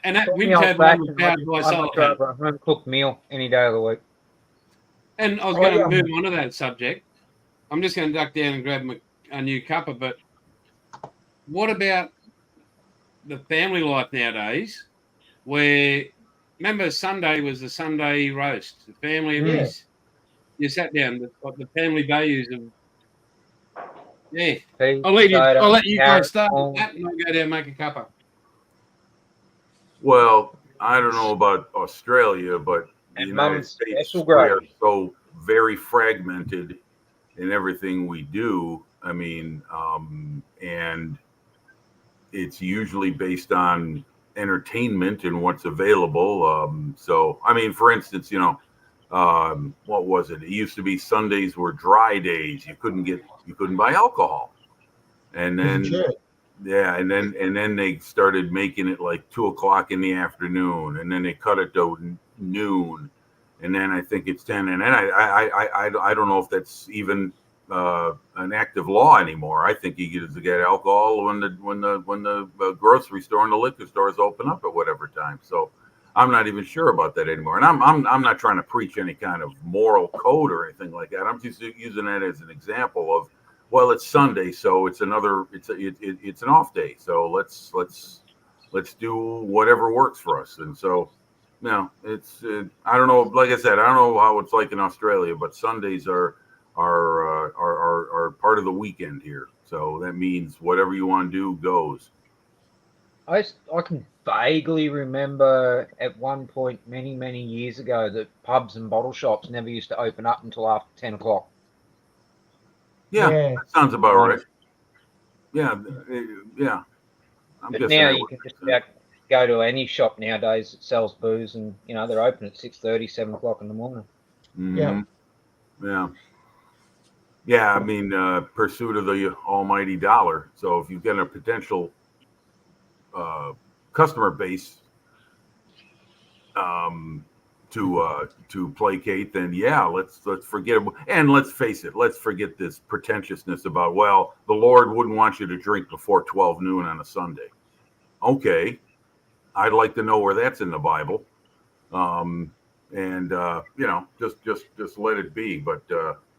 And that wind turbine was powered by solar panels. Home cooked meal any day of the week. And I was going to move on to that subject. I'm just going to duck down and grab a new cuppa, but what about the family life nowadays, where, remember, Sunday was the Sunday roast, the family of his, you sat down, the family values of, I'll let you guys start with that, and I'll go down and make a cuppa. Well, I don't know about Australia, but the United States, we are so very fragmented in everything we do. I mean, and it's usually based on entertainment and what's available. So, I mean, for instance, what was it? It used to be Sundays were dry days. You couldn't buy alcohol. And then, and then they started making it like 2:00 in the afternoon, and then they cut it to noon. And then I think it's 10. And then I don't know if that's even an active law anymore. I think you get to get alcohol when the grocery store and the liquor stores open up at whatever time. So I'm not even sure about that anymore. And I'm not trying to preach any kind of moral code or anything like that. I'm just using that as an example of, well, it's Sunday, so it's an off day. So let's do whatever works for us. And so, it's I don't know. Like I said, I don't know how it's like in Australia, but Sundays are part of the weekend here. So that means whatever you want to do goes. I can vaguely remember at one point many years ago that pubs and bottle shops never used to open up until after 10 o'clock. Yeah, that sounds about right. Yeah. But now you can just about go to any shop nowadays that sells booze, and they're open at 6:30, 7 o'clock in the morning. Mm-hmm. Yeah. I mean, pursuit of the almighty dollar. So if you've got a potential customer base to placate, then let's forget it. And let's face it, let's forget this pretentiousness about, well, the Lord wouldn't want you to drink before 12 noon on a Sunday. Okay, I'd like to know where that's in the Bible. Just let it be. But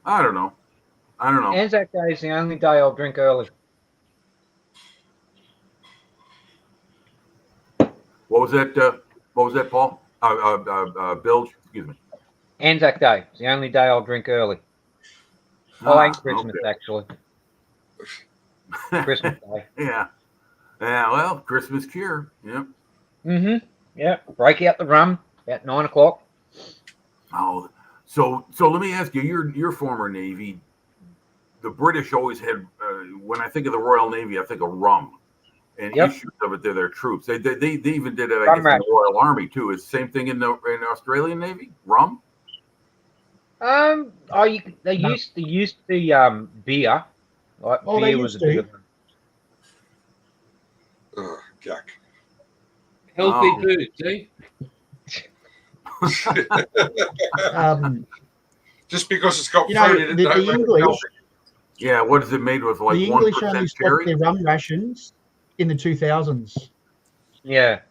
I don't know. Anzac Day is the only day I'll drink early. What was that? Paul? Bilge. Excuse me. Anzac Day is the only day I'll drink early. And Christmas, okay. actually. Christmas Day. Yeah. Well, Christmas cure. Yep. Mm-hmm. Yeah. Break out the rum at 9 o'clock. Oh, so let me ask you, your former Navy, the British always had, when I think of the Royal Navy, I think of rum and issues of it to their troops. They even did it, I guess, in the Royal Army too. Is the same thing in the Australian Navy? Rum? They used to use the beer. Like beer was a bit of Yuck. Healthy food, see? Just because it's got fruit in it, the don't make it English. healthy. Yeah, what is it made with? Like The English only 1% stopped cherry? their rum rations in the 2000s. Yeah.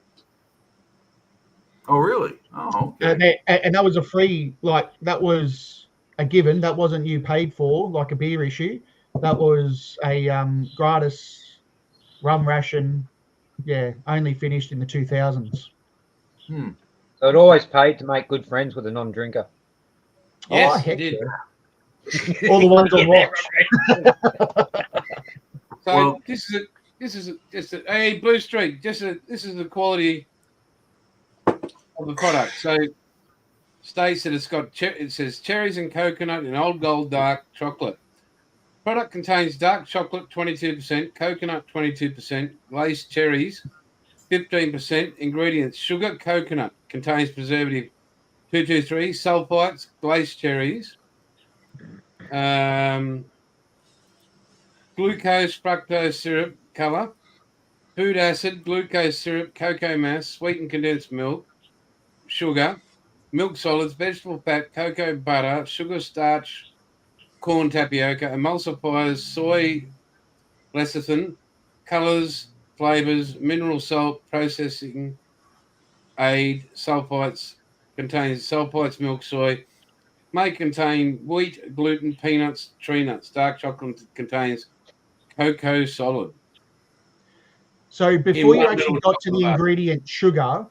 Oh, really? Oh, okay. And that was a free, that was a given. That wasn't you paid for, like a beer issue. That was a gratis rum ration. Yeah, only finished in the 2000s. So it always paid to make good friends with a non-drinker. Yes, oh, heck did. yeah. All the ones on watch. So this is just a hey, Blue Streak. This is the quality of the product. So states that it says cherries and coconut and old gold dark chocolate. Product contains dark chocolate 22%, coconut 22%, glazed cherries 15%. Ingredients: sugar, coconut, contains preservative 223, sulfites, glazed cherries, glucose, fructose syrup, color, food acid, glucose syrup, cocoa mass, sweetened condensed milk, sugar, milk solids, vegetable fat, cocoa butter, sugar, starch, corn, tapioca, emulsifiers, soy lecithin, colors, flavors, mineral salt, processing aid, sulfites, contains sulfites, milk, soy, may contain wheat, gluten, peanuts, tree nuts. Dark chocolate contains cocoa solid. So before you actually got to the ingredient sugar,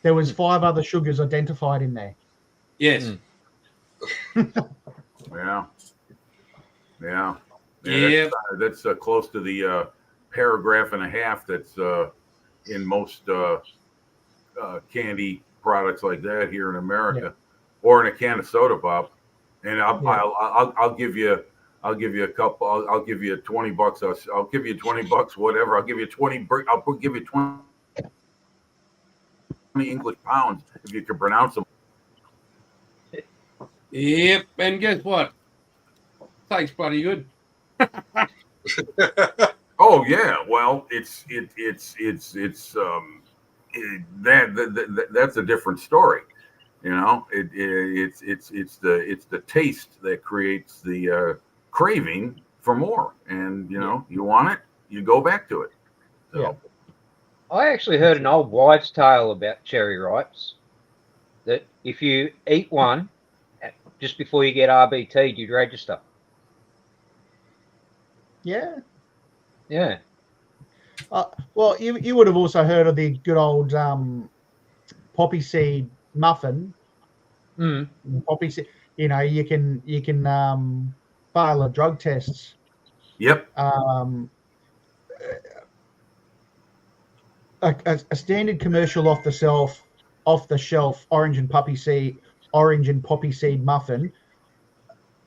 there was 5 other sugars identified in there. Yes. Yeah. That's close to the paragraph and a half that's in most candy products like that here in America, or in a can of soda pop. And I'll give you a couple. I'll give you $20. I'll give you $20. Whatever. I'll give you 20. I'll give you 20 English pounds if you can pronounce them. Yep. And guess what? Tastes bloody good. Oh yeah. Well, that's a different story. You know, it's the taste that creates the craving for more, and you want it, you go back to it. So. Yeah. I actually heard an old wives' tale about cherry ripes, that if you eat one just before you get RBT'd, you'd register. Yeah. Yeah. Well, you would have also heard of the good old poppy seed muffin. Poppy seed. You can fail a drug tests. Yep. A standard commercial off the shelf orange and poppy seed muffin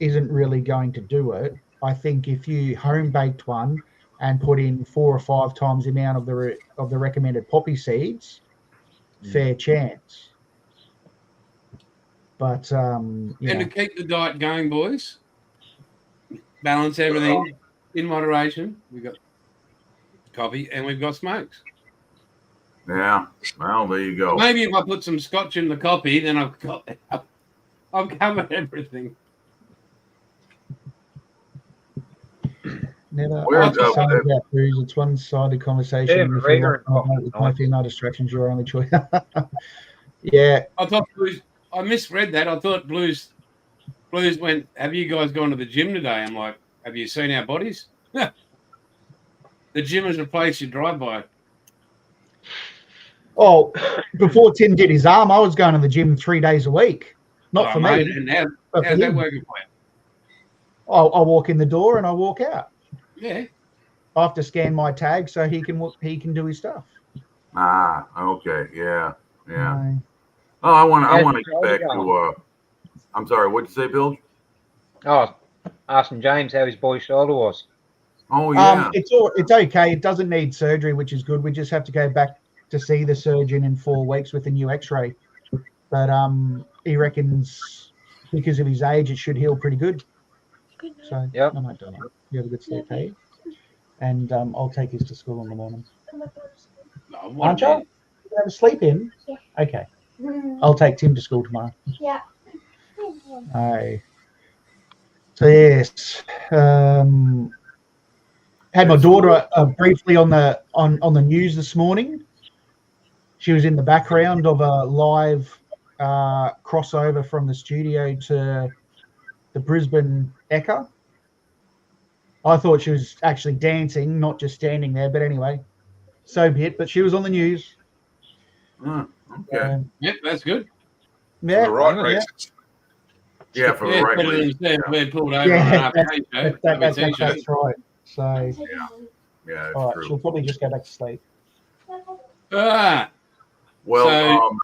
isn't really going to do it. I think if you home baked one and put in 4 or 5 times the amount of the recommended poppy seeds, fair chance. But and to keep the diet going, boys, balance everything in moderation. We've got coffee and we've got smokes. Yeah. Well, there you go. Maybe if I put some scotch in the coffee, then I've covered everything. Never Where, ask a son uh, about booze. It's one-sided conversation. Yeah, And if McGregor you and want Fox with no tonight. female distractions, your only choice. Yeah. I thought Blues. I misread that. I thought Blues went. Have you guys gone to the gym today? I'm like, have you seen our bodies? The gym is a place you drive by. Oh, before Tim did his arm, I was going to the gym 3 days a week. Not for mate, me, And but for how's that him. working for you? I walk in the door and I walk out. Yeah. I have to scan my tag so he can do his stuff. Okay, yeah. Uh, Oh, I want How's to your get back shoulder to. I'm sorry. What'd you say, Bill? Oh, asking James how his boy's shoulder was. Oh yeah. it's okay. It doesn't need surgery, which is good. We just have to go back to see the surgeon in 4 weeks with a new X-ray. But he reckons because of his age, it should heal pretty good. So Yep. I might do it. You have a good sleep, hey? And I'll take his to school in the morning. Oh, what Aren't a you? man. You have a sleep in? Yeah. Okay. I'll take Tim to school tomorrow. Yeah. Aye. So yes, had my daughter briefly on the news this morning. She was in the background of a live crossover from the studio to the Brisbane Ekka. I thought she was actually dancing, not just standing there. But anyway, so be it. But she was on the news. Okay. Yep, that's good. For Yeah, the right yeah. reasons. Yeah, for Yeah, the right better than reason. stand being pulled over Yeah, on an that's- RPA show. That's right. So, Yeah, that's all right, true. she'll probably just go back to sleep. Ah, Well, So-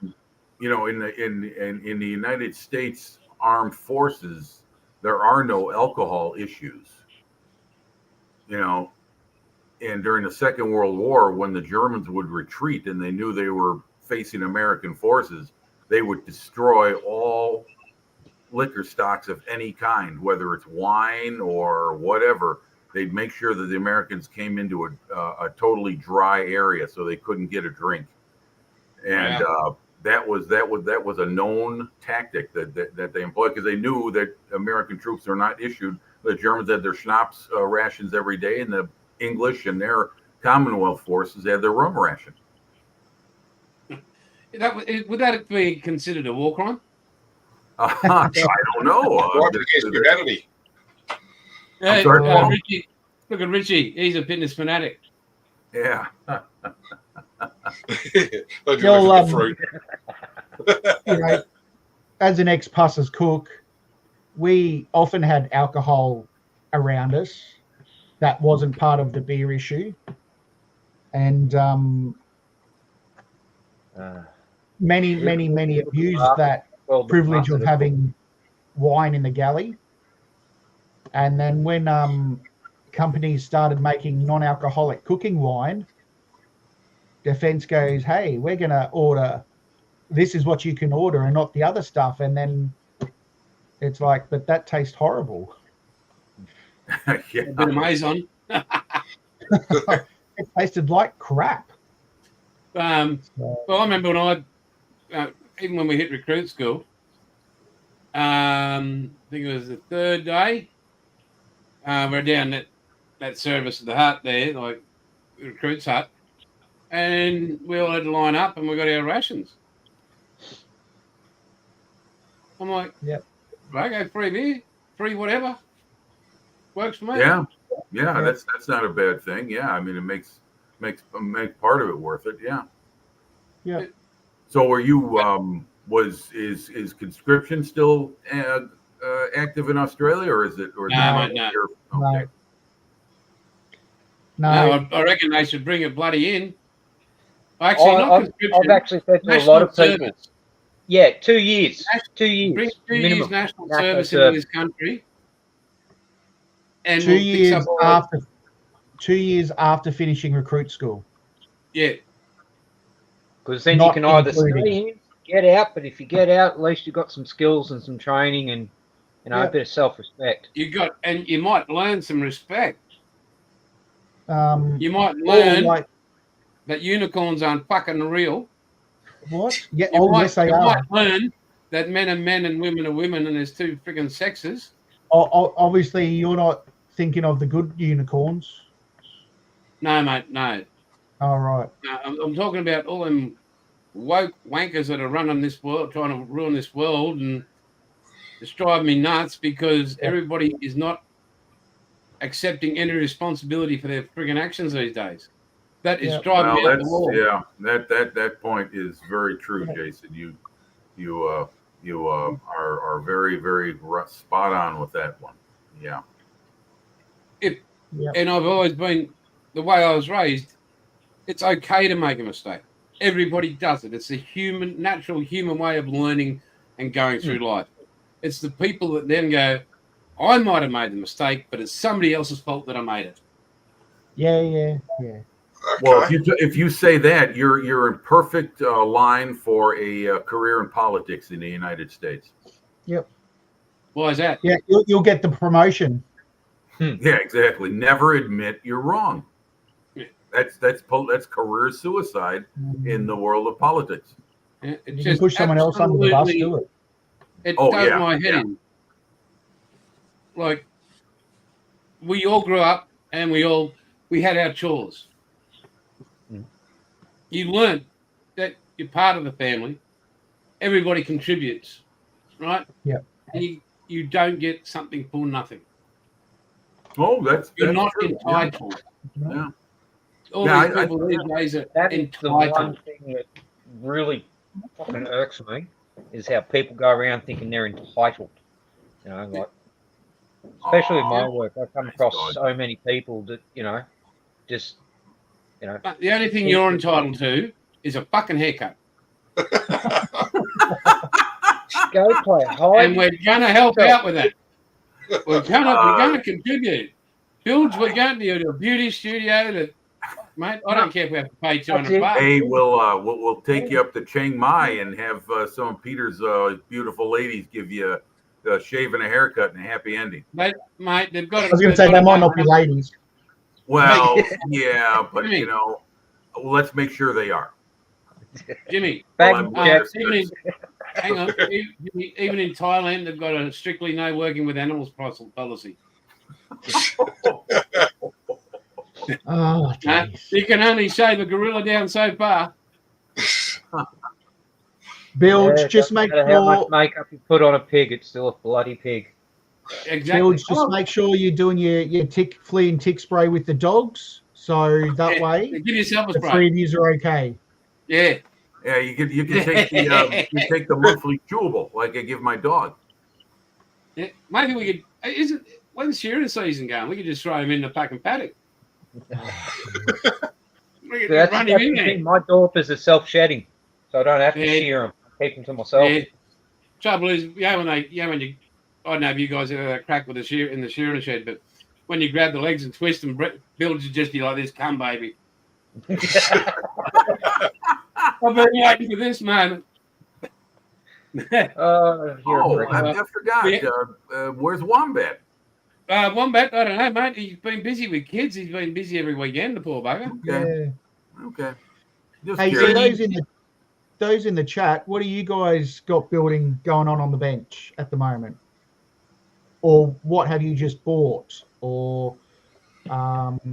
in the United States Armed Forces, there are no alcohol issues. And during the Second World War, when the Germans would retreat and they knew they were facing American forces, they would destroy all liquor stocks of any kind, whether it's wine or whatever. They'd make sure that the Americans came into a totally dry area so they couldn't get a drink. And that was a known tactic that they employed because they knew that American troops are not issued. The Germans had their schnapps rations every day, and the English and their Commonwealth forces had their rum ration. would that be considered a war crime? I don't know. Right against humanity. Yeah, sorry, Paul? Richie, look at Richie. He's a fitness fanatic. Yeah. Look You'll, at the fruit. You know, as an ex-Puss's cook, we often had alcohol around us. That wasn't part of the beer issue. And many abused that Well, privilege of having wine in the galley. And then when companies started making non-alcoholic cooking wine, Defence goes, hey, we're going to order, this is what you can order and not the other stuff. And then it's like, but that tastes horrible. Yeah. A bit of Maison. It tasted like crap. Well, I remember when even when we hit recruit school, I think it was the third day, we're down that service at the hut there, like the recruit's hut, and we all had to line up and we got our rations. I'm like, Yep. Okay, free beer, free whatever. Works for me. Yeah. That's not a bad thing. Yeah, I mean it makes part of it worth it. Yeah. Yeah. So, are you is conscription still active in Australia, or is it? Or is No, it mate, no. Okay. No, I reckon they should bring it bloody in. Actually, not I've conscription. actually said to a National lot of people, service. yeah, 2 years. National- 2 years. Bring 2 minimum. years national National service service. into this country. And 2 we'll fix years up all after 2 years after finishing recruit school. yeah. Because then Not you can either including- stay in, get out, but if you get out, at least you've got some skills and some training and Yeah. a bit of self-respect. And you might learn some respect. Or You might learn like that unicorns aren't fucking real. what? Yeah. You Oh, might, yes, they you are. might learn that men are men and women are women, and there's two freaking sexes. Obviously, you're not thinking of the good unicorns. No, mate, no. All right. No, I'm talking about all them woke wankers that are running this world, trying to ruin this world, and it's driving me nuts because everybody is not accepting any responsibility for their frigging actions these days. That is driving me up the wall. That point is very true, Jason. You are very, very spot on with that one. Yeah. And I've always been the way I was raised. It's okay to make a mistake. Everybody does it. It's a natural human way of learning and going through life. It's the people that then go, I might have made the mistake, but it's somebody else's fault that I made it. Yeah. Okay. Well, if you say that, you're in perfect line for a career in politics in the United States. Yep. Why is that? Yeah, you'll get the promotion. Yeah, exactly. Never admit you're wrong. Yeah. That's career suicide in the world of politics. You can push someone else under the bus, do it. It does my head in. Like, we all grew up and we had our chores. You learn that you're part of the family. Everybody contributes, right? Yeah. And you don't get something for nothing. Oh, you're not true. entitled. Yeah. All these people these days are that is the entitled. one thing that really fucking irks me is how people go around thinking they're entitled. You know, like especially in my work, I come across so many people that just. But the only thing you're entitled to is a fucking haircut. Go play hide. And we're going to help out with that. We're going to contribute. Bilge, we're going to a beauty studio. Mate, I don't care if we have to pay $200. Hey, we'll take you up to Chiang Mai and have some of Peter's beautiful ladies give you a shave and a haircut and a happy ending. Mate, they've got. I was going to say they might not be ladies. Well, yeah, but let's make sure they are. Jimmy, Back hang on. Even in Thailand, they've got a strictly no working with animals policy. Oh, you can only shave a gorilla down so far. Bilge, just make sure how much makeup you put on a pig, it's still a bloody pig. Exactly. Bilge, just make sure you're doing your flea and tick spray with the dogs, so that way give yourself a the spray. three of you are okay. Yeah. Yeah, you can take the monthly chewable like I give my dog. Yeah, maybe we could. When's shearing season going? We could just throw him in the fucking paddock. We could run him in there. My daughters are self-shedding, so I don't have to shear them. I keep them to myself. Yeah. Trouble is, when you, I don't know if you guys ever had a crack with the shearing shed, but when you grab the legs and twist them, Bilge is just like this, come baby. I've been waiting for this moment. I forgot. Where's Wombat? Wombat, I don't know, mate. He's been busy with kids. He's been busy every weekend, the poor bugger. Okay. Hey, so those in the chat, what do you guys got building going on the bench at the moment? Or what have you just bought? Or, put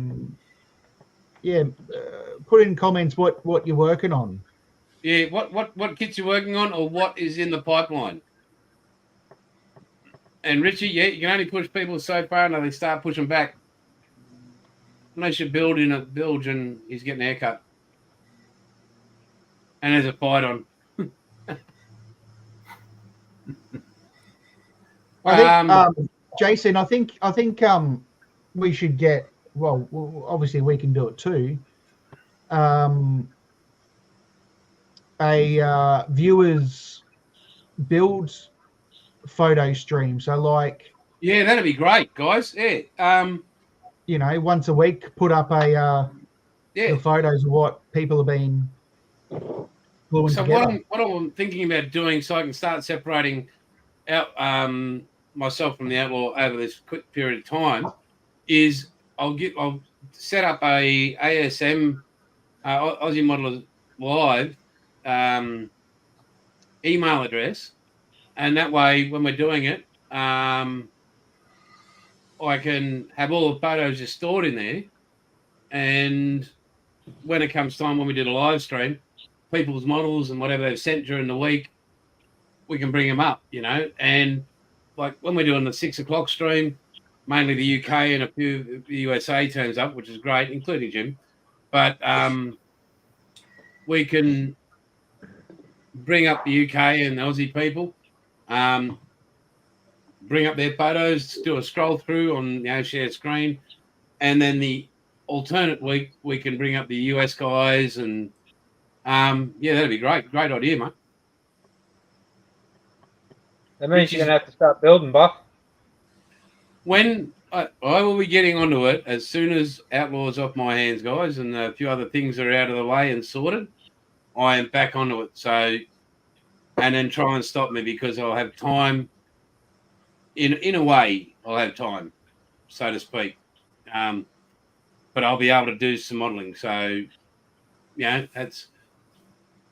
in comments what you're working on. Yeah, what kits you're working on, or what is in the pipeline. And Richie, you can only push people so far until they start pushing back. Unless you're building a bilge and he's getting a haircut. And there's a fight on. I think, Jason, I think we should get, well, obviously we can do it too. A viewers build photo stream. So like, yeah, that'd be great, guys. Yeah. Once a week, put up the photos of what people have been gluing together. What I'm thinking about doing, so I can start separating out myself from the outlaw over this quick period of time, is I'll set up a ASM Aussie Modelers Live email address, and that way when we're doing it, I can have all the photos just stored in there, and when it comes time when we do the live stream, people's models and whatever they've sent during the week, we can bring them up, and like when we're doing the 6 o'clock stream, mainly the UK and a few the USA turns up, which is great, including Jim. But we can bring up the UK and the Aussie people, bring up their photos, do a scroll through on share screen, and then the alternate week we can bring up the US guys, and that'd be great. Great idea, mate. That means you're going to have to start building, Buff. When I will be getting onto it as soon as Outlaw's off my hands, guys, and a few other things are out of the way and sorted, I am back onto it. So, and then try and stop me because I'll have time. In a way, I'll have time, so to speak. But I'll be able to do some modelling. So, that's.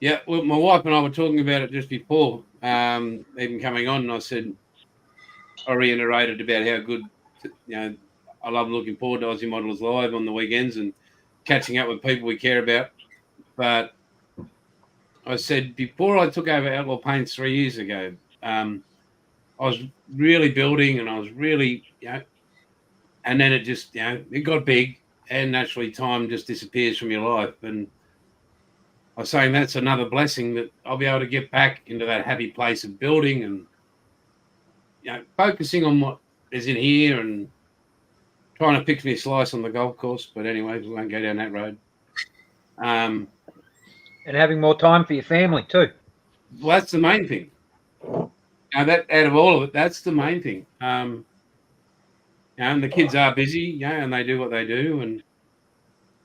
Yeah, well, my wife and I were talking about it just before even coming on, and I said, I reiterated about how good, I love looking forward to Aussie Modellers Live on the weekends and catching up with people we care about. But I said, before I took over Outlaw Paints 3 years ago, I was really building and I was really, and then it just, it got big and naturally time just disappears from your life. And I was saying that's another blessing that I'll be able to get back into that happy place of building and, focusing on what is in here and trying to pick me a slice on the golf course. But anyway, we won't go down that road. And having more time for your family too. Well, that's the main thing. That out of all of it, that's the main thing. And the kids are busy, and they do what they do.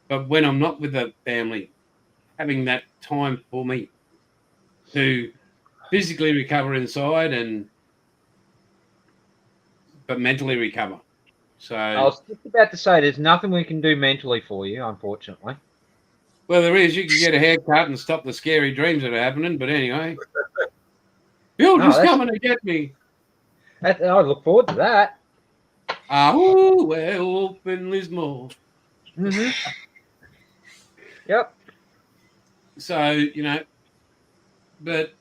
But when I'm not with the family, having that time for me to physically recover inside but mentally recover. So I was just about to say there's nothing we can do mentally for you, unfortunately. Well, there is. You can get a haircut and stop the scary dreams that are happening. But anyway, you're just coming to get me. I look forward to that. Oh, well, open Lismore. Mm-hmm. Yep. So, but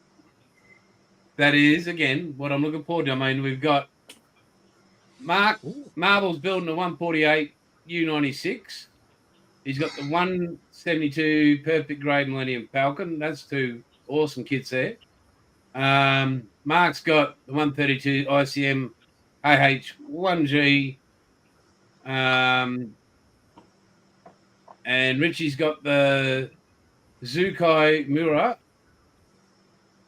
that is, again, what I'm looking forward to. I mean, we've got Mark Marble's building a 148 U96. He's got the 172 Perfect Grade Millennium Falcon. That's two awesome kits there. Mark's got the 132 ICM AH1G. And Richie's got the Suzuki Mura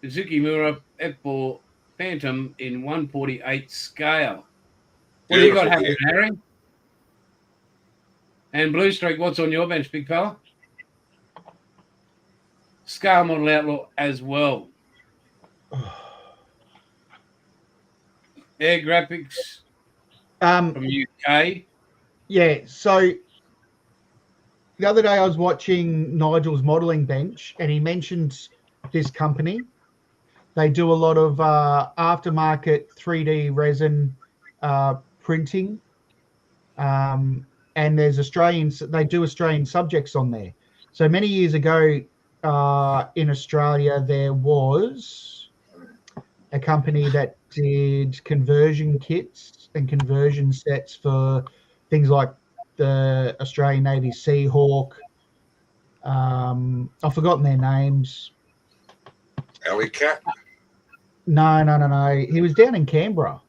F4 Phantom in 148 scale. What do you got happening, Harry? And Blue Streak, what's on your bench, big fella? Scale model outlaw as well. Air graphics from UK. Yeah, so the other day I was watching Nigel's modelling bench and he mentioned this company. They do a lot of aftermarket 3D resin printing. And there's they do Australian subjects on there. So many years ago in Australia, there was a company that did conversion kits and conversion sets for things like the Australian Navy Seahawk. I've forgotten their names. Alley Cat? No. He was down in Canberra.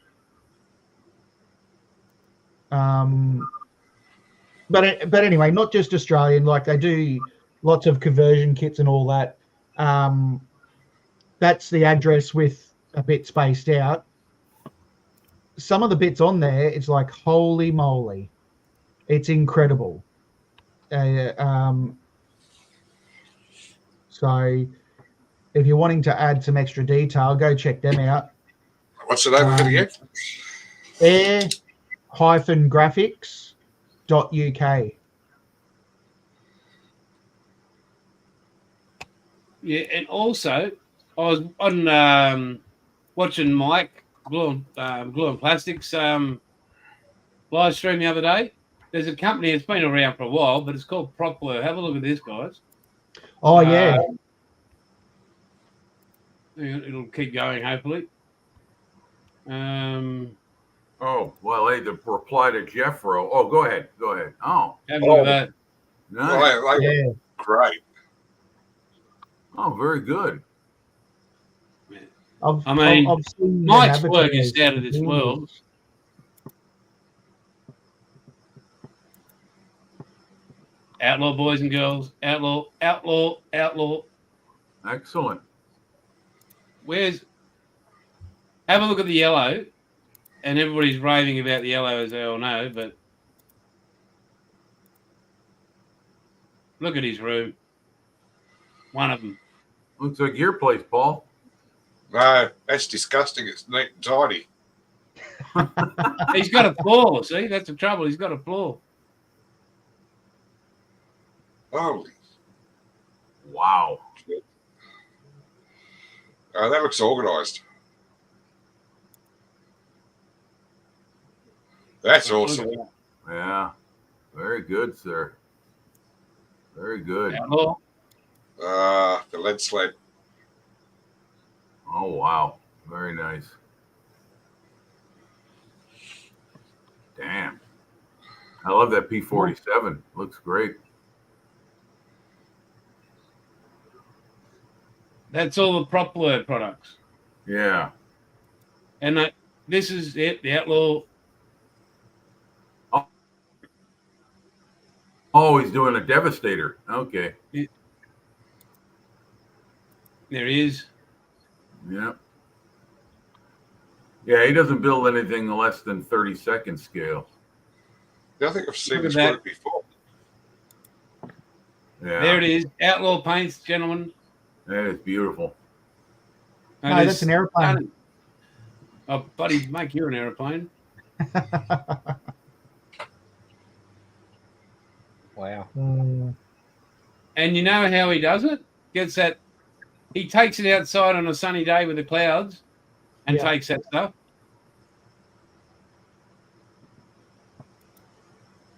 But anyway, not just Australian. Like they do lots of conversion kits and all that. That's the address with a bit spaced out. Some of the bits on there, it's like holy moly, it's incredible. So if you're wanting to add some extra detail, go check them out. What's the name of it again? Air-graphics.uk. Yeah, and also I was on watching Mike Glue and Plastics live stream the other day. There's a company that's been around for a while, but it's called Propler. Have a look at this, guys. Oh yeah. It'll keep going, hopefully. Oh, well, hey, the reply to Jeffro. Oh, go ahead. Go ahead. Oh, Have a look at that. nice. Well, they Yeah. great. Oh, very good. I've seen them Mike's work is advertised out of this for world. Outlaw boys and girls. Outlaw, outlaw, outlaw. Excellent. Have a look at the yellow, and everybody's raving about the yellow, as they all know, but look at his room. One of them. Looks like your place, Paul. No, that's disgusting. It's neat and tidy. He's got a floor, see? That's the trouble. He's got a floor. Holy. Wow. Oh, that looks organised. That's awesome. Look at Yeah. Very good, sir. Very good. that. Outlaw. The lead sled. Oh, wow. Very nice. Damn. I love that P47. Looks great. That's all the Propler products. Yeah. And this is it, the Outlaw. Oh, he's doing a Devastator. Okay. There he is. Yeah. Yeah, he doesn't build anything less than 30-second scale. I think I've seen Look at this that. work before. Yeah. There it is. Outlaw paints, gentlemen. That is beautiful. And No, it's that's an airplane. stunning. Oh, buddy, Mike, you're an airplane. Wow. And you know how he does it? Gets that. He takes it outside on a sunny day with the clouds and Yeah. takes that stuff.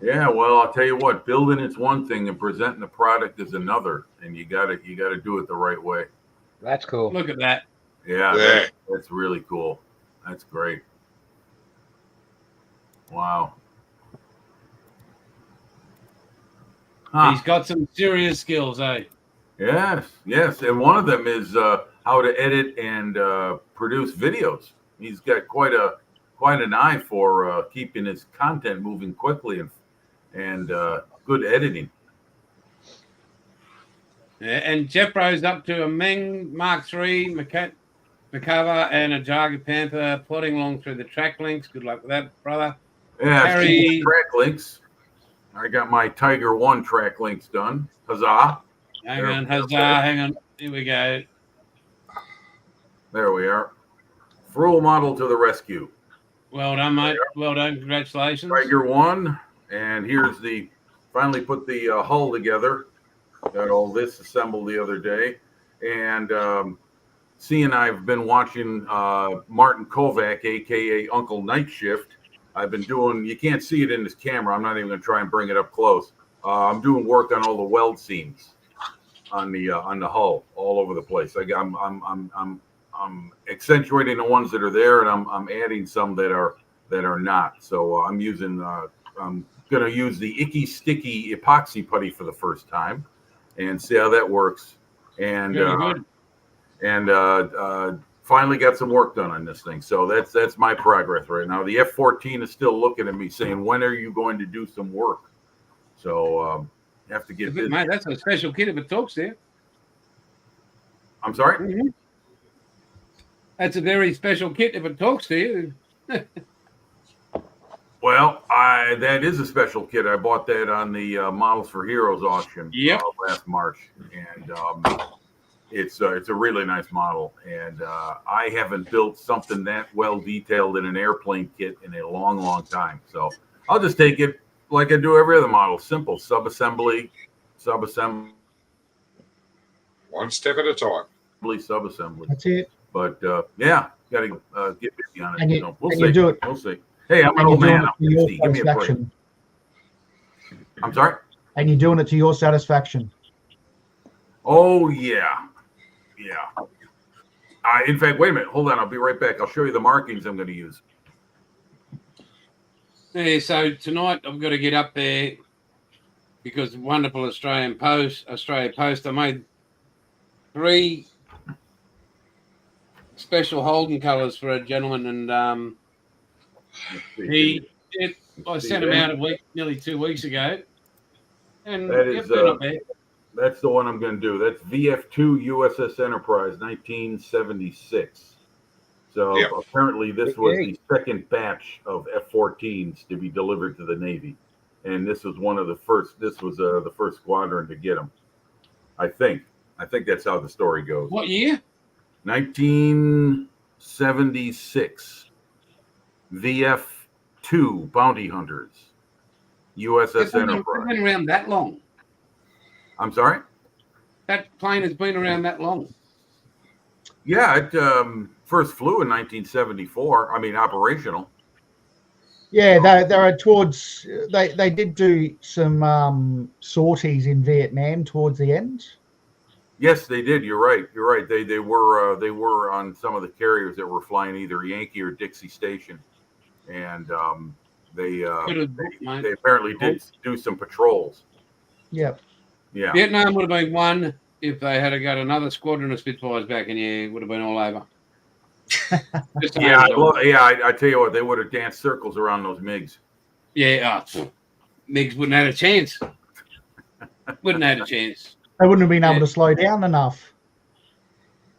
Yeah, well, I'll tell you what, building is one thing and presenting the product is another, and you gotta do it the right way. That's cool. Look at that. Yeah, Yeah. that's really cool. That's great. Wow. Huh. He's got some serious skills, eh? Yes, and one of them is how to edit and produce videos. He's got quite an eye for keeping his content moving quickly and good editing. Yeah, and Jeffro's up to a Meng Mark III, Merkava, and a Jaguar Panther plodding along through the track links. Good luck with that, brother. Yeah, Harry- track links. I got my Tiger 1 track links done. Huzzah! Hang on, huzzah, hang on. Here we go. There we are. Fruel model to the rescue. Well done, mate. Well done. Congratulations. Tiger 1, and here's finally put the hull together. Got all this assembled the other day, and seeing I've been watching Martin Kovac, aka Uncle Night Shift. I've been doing. You can't see it in this camera. I'm not even going to try and bring it up close. I'm doing work on all the weld seams on the hull all over the place. I'm accentuating the ones that are there, and I'm adding some that are not. So I'm going to use the Icky Sticky epoxy putty for the first time, and see how that works. And Very good. Finally got some work done on this thing. So that's my progress right now. The F-14 is still looking at me saying, "When are you going to do some work?" So have to get busy. Mate, that's a special kid if it talks there. I'm sorry. Mm-hmm. That's a very special kit if it talks to you. Well, that is a special kit. I bought that on the Models for Heroes auction last March, and it's a really nice model. And I haven't built something that well detailed in an airplane kit in a long, long time. So I'll just take it like I do every other model, simple subassembly, One step at a time. subassembly. That's it. But yeah, got to get busy on it. And you- so we'll and see. you do it. We'll see. Hey, I'm an And old you're doing man. it I'm to your 60. Give me a break. satisfaction. I'm sorry? And you're doing it to your satisfaction. Oh, yeah. Yeah. In fact, wait a minute. Hold on. I'll be right back. I'll show you the markings I'm going to use. Yeah, so tonight I've got to get up there because wonderful Australia Post, I made 3 special Holden colours for a gentleman, and I sent them out nearly 2 weeks ago, and That is, they're not bad. That's the one I'm going to do. That's VF2 USS Enterprise, 1976. So Yep. apparently this was the second batch of F-14s to be delivered to the Navy, and this was one of the first. This was the first squadron to get them. I think that's how the story goes. What year? 1976. VF2 Bounty Hunters, USS Enterprise. It's been around that long. I'm sorry? That plane has been around that long. Yeah, it first flew in 1974. I mean, operational. Yeah, they were towards. They did do some sorties in Vietnam towards the end. Yes, they did. You're right. You're right. They were on some of the carriers that were flying either Yankee or Dixie Station, and they apparently did do some patrols. Yep. Yeah. Vietnam would have been one if they had got another squadron of Spitfires back in here. It would have been all over. I tell you what, they would have danced circles around those MiGs. Yeah, MiGs wouldn't have had a chance. Wouldn't have had a chance. They wouldn't have been able to slow down enough.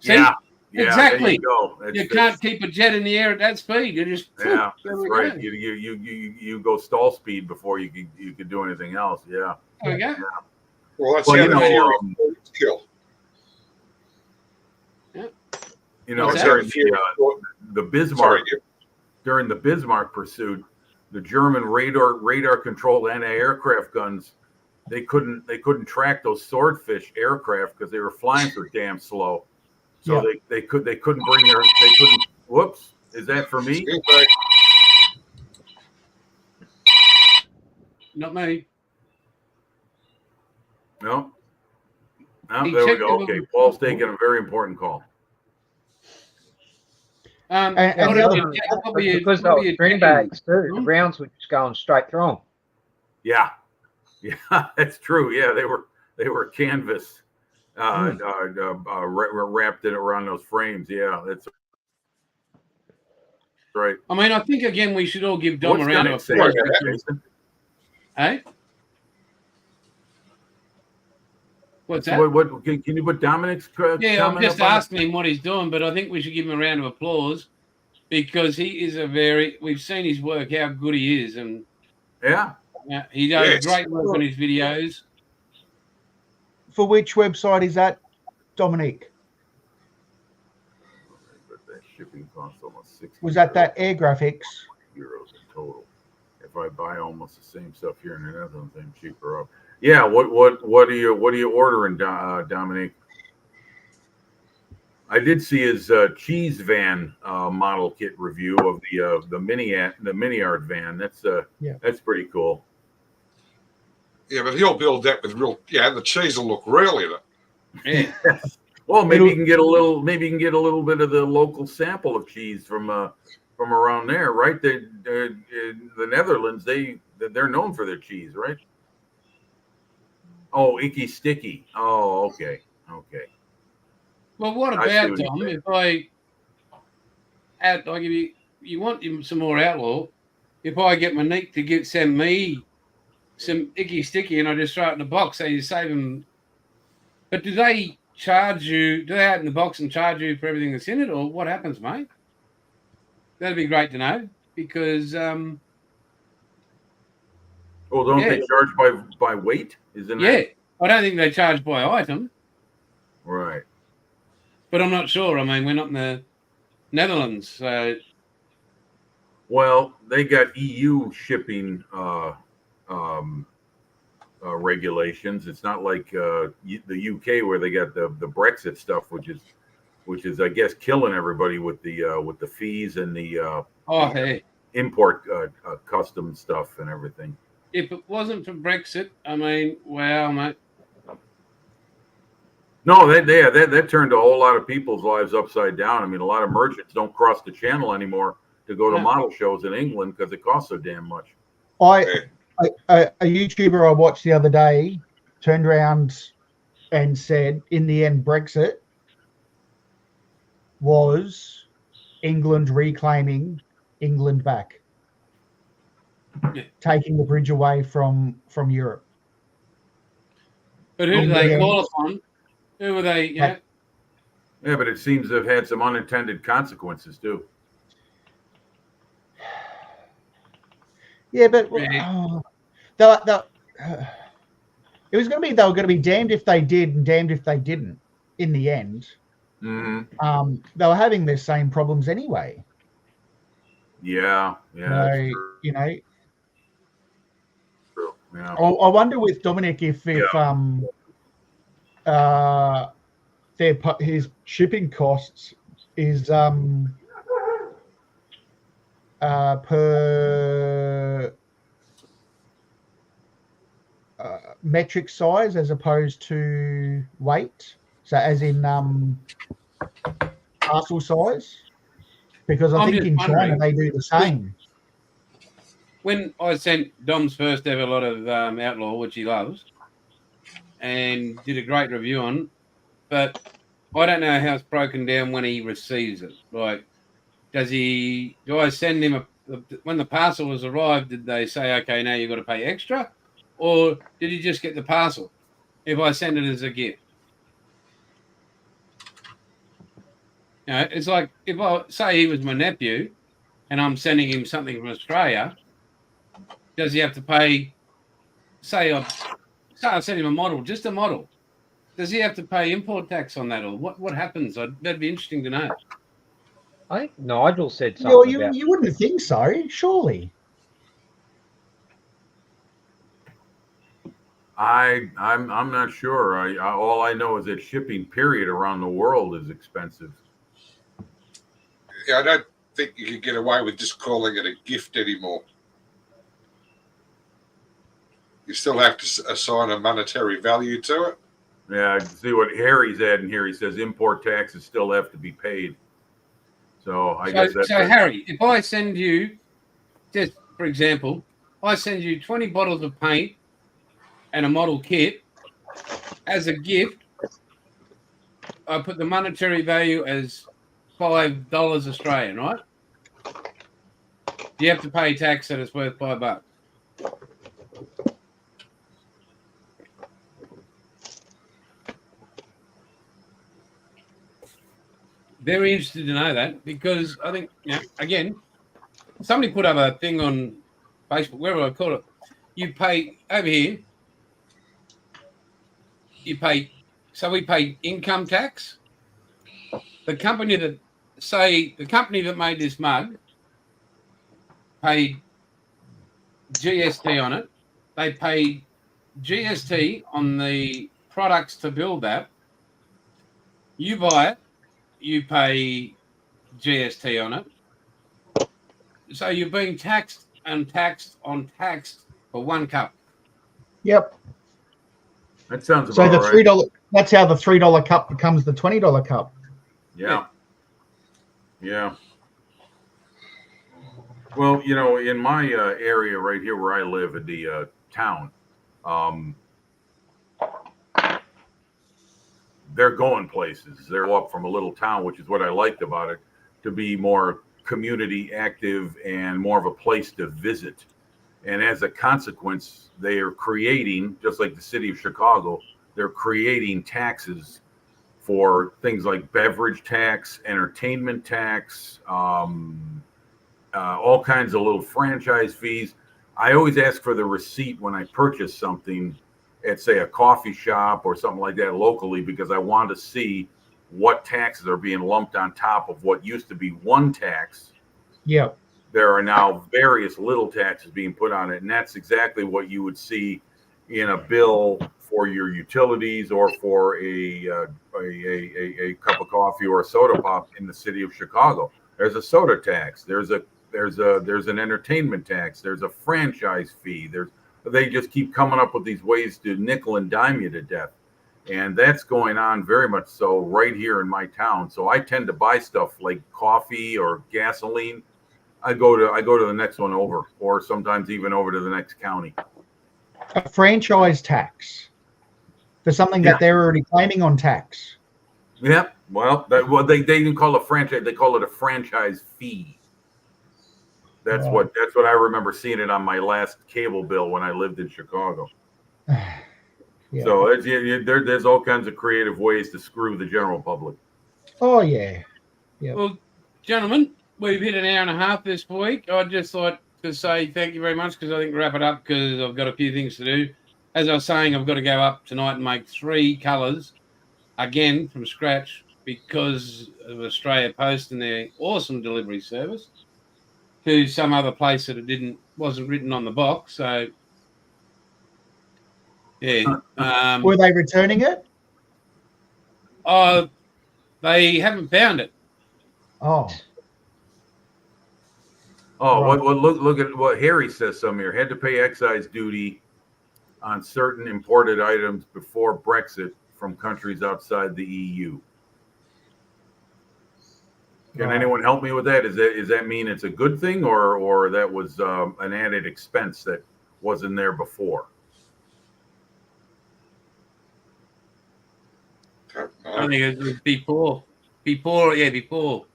See? Yeah, exactly. You can't keep a jet in the air at that speed. You just that's right. You go stall speed before you could do anything else. Yeah. There we go. Yeah. Well, that's how the Fury kill. You know, during the Bismarck, during the Bismarck pursuit, the German radar controlled anti-aircraft guns, they couldn't track those swordfish aircraft because they were flying so damn slow. So they couldn't bring their whoops, is that for me? Not me. No, there we go. Okay, Paul's taking a very important call. Because they were string bags too, the rounds were just going straight through them. Yeah, that's true. Yeah, they were canvas, wrapped it around those frames. Yeah, that's right. I mean, I think again we should all give Dom a round of applause. Hey, what's that? What can you put Dominic's? Yeah, I'm just asking him what he's doing, but I think we should give him a round of applause because he is we've seen his work, how good he is, and he does great work on his videos. For which website is that, Dominique? That shipping costs almost 60. Was that Air Graphics? Euros in total. If I buy almost the same stuff here in the Netherlands, I'm cheaper up. Yeah, what are you ordering, Dominique? I did see his cheese van model kit review of the mini art van. That's pretty cool. Yeah, but he'll build that with the cheese will look real in it. Yeah. Well, maybe you can get a little bit of the local sample of cheese from around there, right? The Netherlands, they're known for their cheese, right? Oh, Icky Sticky. Oh, okay. Well, what about Tom? If I'll give you want some more Outlaw? If I get Monique to send me some Icky Sticky and I just throw it in the box, so you save them. But do they charge you? Do they out in the box and charge you for everything that's in it, or what happens, mate? That'd be great to know because. Well, don't they charge by weight? Isn't that? I don't think they charge by item. Right. But I'm not sure. I mean, we're not in the Netherlands, so. Well, they got EU shipping regulations. It's not like the UK where they got the Brexit stuff, which is I guess killing everybody with the fees and the import custom stuff and everything. If it wasn't for Brexit, I mean, wow, mate. No, that turned a whole lot of people's lives upside down. I mean, a lot of merchants don't cross the channel anymore to go to No. model shows in England because it costs so damn much. A YouTuber I watched the other day turned around and said, in the end, Brexit was England reclaiming England back, Yeah. taking the bridge away from Europe. But who do In they the call end- upon? Who were they? Yeah. Yeah, but it seems to have had some unintended consequences too. Yeah, but Yeah. it was going to be, they were going to be damned if they did and damned if they didn't. In the end, Mm-hmm. they were having the same problems anyway. Yeah, that's true. You know, True. Yeah. I wonder with Dominic if his shipping costs is per metric size as opposed to weight. So as in parcel size, because I I'm think just in China wondering. they do the same. When I sent Dom's first ever lot of Outlaw, which he loves, and did a great review on, but I don't know how it's broken down when he receives it. Like, do I send him when the parcel has arrived, did they say, okay, now you've got to pay extra? Or did he just get the parcel if I send it as a gift? You know, it's like if I say he was my nephew and I'm sending him something from Australia, does he have to pay, say I send him a model, just a model. Does he have to pay import tax on that, or what happens? That'd be interesting to know. I think Nigel said Well, something about. you wouldn't think so, surely. I'm not sure. All I know is that shipping period around the world is expensive. Yeah, I don't think you can get away with just calling it a gift anymore. You still have to assign a monetary value to it. Yeah, I see what Harry's adding here. He says import taxes still have to be paid. So I guess that's... So Harry, if I send you, just for example, I send you 20 bottles of paint and a model kit as a gift, I put the monetary value as $5 Australian, right? You have to pay tax that it's worth $5. Very interested to know that, because I think, again, somebody put up a thing on Facebook, wherever I call it. You pay over here. So we pay income tax. The company that made this mug paid GST on it. They pay GST on the products to build that. You buy it. You pay GST on it. So you're being taxed and taxed on taxed for one cup. Yep. That sounds So about the right. $3, that's how the $3 cup becomes the $20 cup. Yeah. Well, in my area right here where I live in the town, they're going places. They're up from a little town, which is what I liked about it, to be more community active and more of a place to visit. And as a consequence, they are creating, just like the city of Chicago, they're creating taxes for things like beverage tax, entertainment tax, all kinds of little franchise fees. I always ask for the receipt when I purchase something at, say, a coffee shop or something like that locally, because I want to see what taxes are being lumped on top of what used to be one tax. Yeah. There are now various little taxes being put on it, and that's exactly what you would see in a bill for your utilities or for a cup of coffee or a soda pop in the city of Chicago. There's a soda tax. There's a There's an entertainment tax. There's a franchise fee. They just keep coming up with these ways to nickel and dime you to death. And that's going on very much so right here in my town. So I tend to buy stuff like coffee or gasoline. I go to the next one over, or sometimes even over to the next county. A franchise tax for something that they're already claiming on tax. Yep. Well, they didn't call it a franchise. They call it a franchise fee. That's what I remember seeing it on my last cable bill when I lived in Chicago. Yeah. So there's all kinds of creative ways to screw the general public. Oh yeah. Well, gentlemen, we've hit an hour and a half this week. I just thought to say thank you very much because I think we'll wrap it up because I've got a few things to do. As I was saying, I've got to go up tonight and make 3 colours again from scratch because of Australia Post and their awesome delivery service to some other place that wasn't written on the box. So yeah. Were they returning it? They haven't found it. Oh. Oh, Right. look at what Harry says some here. Had to pay excise duty on certain imported items before Brexit from countries outside the EU. Can Right. anyone help me with that? Does that mean it's a good thing, or that was an added expense that wasn't there before? I think it was before. Before. Okay,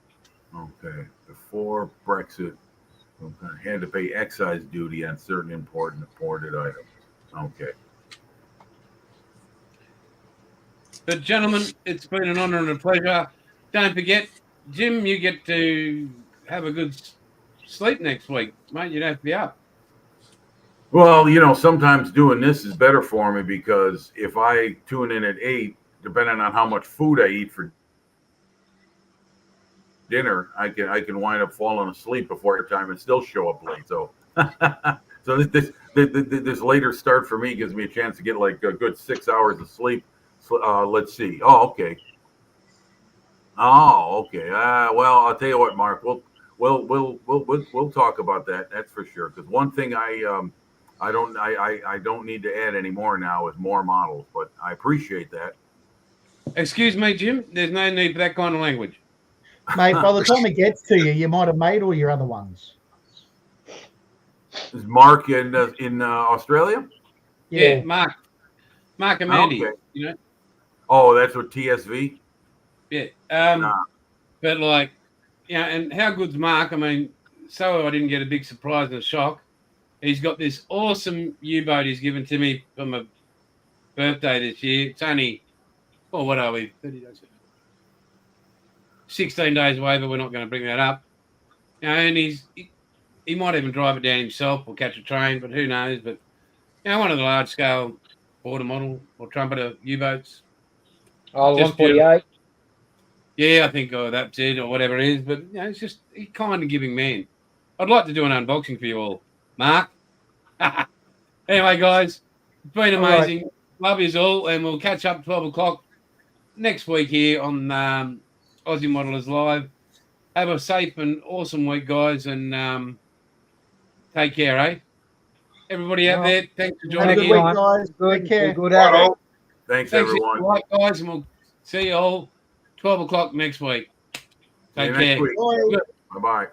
before Brexit, okay, had to pay excise duty on certain imported items. Okay. But gentlemen, it's been an honour and a pleasure. Don't forget, Jim, you get to have a good sleep next week, mate. You don't have to be up. Well, sometimes doing this is better for me because if I tune in at 8, depending on how much food I eat for dinner, I can wind up falling asleep before time and still show up late. So, so this later start for me gives me a chance to get like a good 6 hours of sleep. Let's see. Oh, okay. Well, I'll tell you what, Mark. We'll talk about that. That's for sure. Because one thing I don't need to add anymore now is more models, but I appreciate that. Excuse me, Jim. There's no need for that kind of language. Mate, by the time it gets to you, you might have made all your other ones. Is Mark in Australia? Yeah, Mark and Mandy. Okay. Oh, that's what TSV. Yeah. Nah. But like, and how good's Mark? I mean, so I didn't get a big surprise and a shock. He's got this awesome U-boat he's given to me for my birthday this year. It's only, what are we? 30 days. 16 days away, but we're not going to bring that up. And he might even drive it down himself or catch a train, but who knows? But one of the large-scale border model or trumpeter U-boats. Oh, Just 148. Yeah, I think that's it or whatever it is. But it's just a kind of giving man. I'd like to do an unboxing for you all, Mark. Anyway, guys, it's been amazing. Right. Love yous all, and we'll catch up 12 o'clock next week here on Aussie Modelers Live. Have a safe and awesome week, guys, and take care, eh? Everybody out there, thanks for joining in. Have a good week, guys. Take care. Good Thanks, everyone. Right, guys, and we'll see you all 12 o'clock next week. Take care. Bye-bye.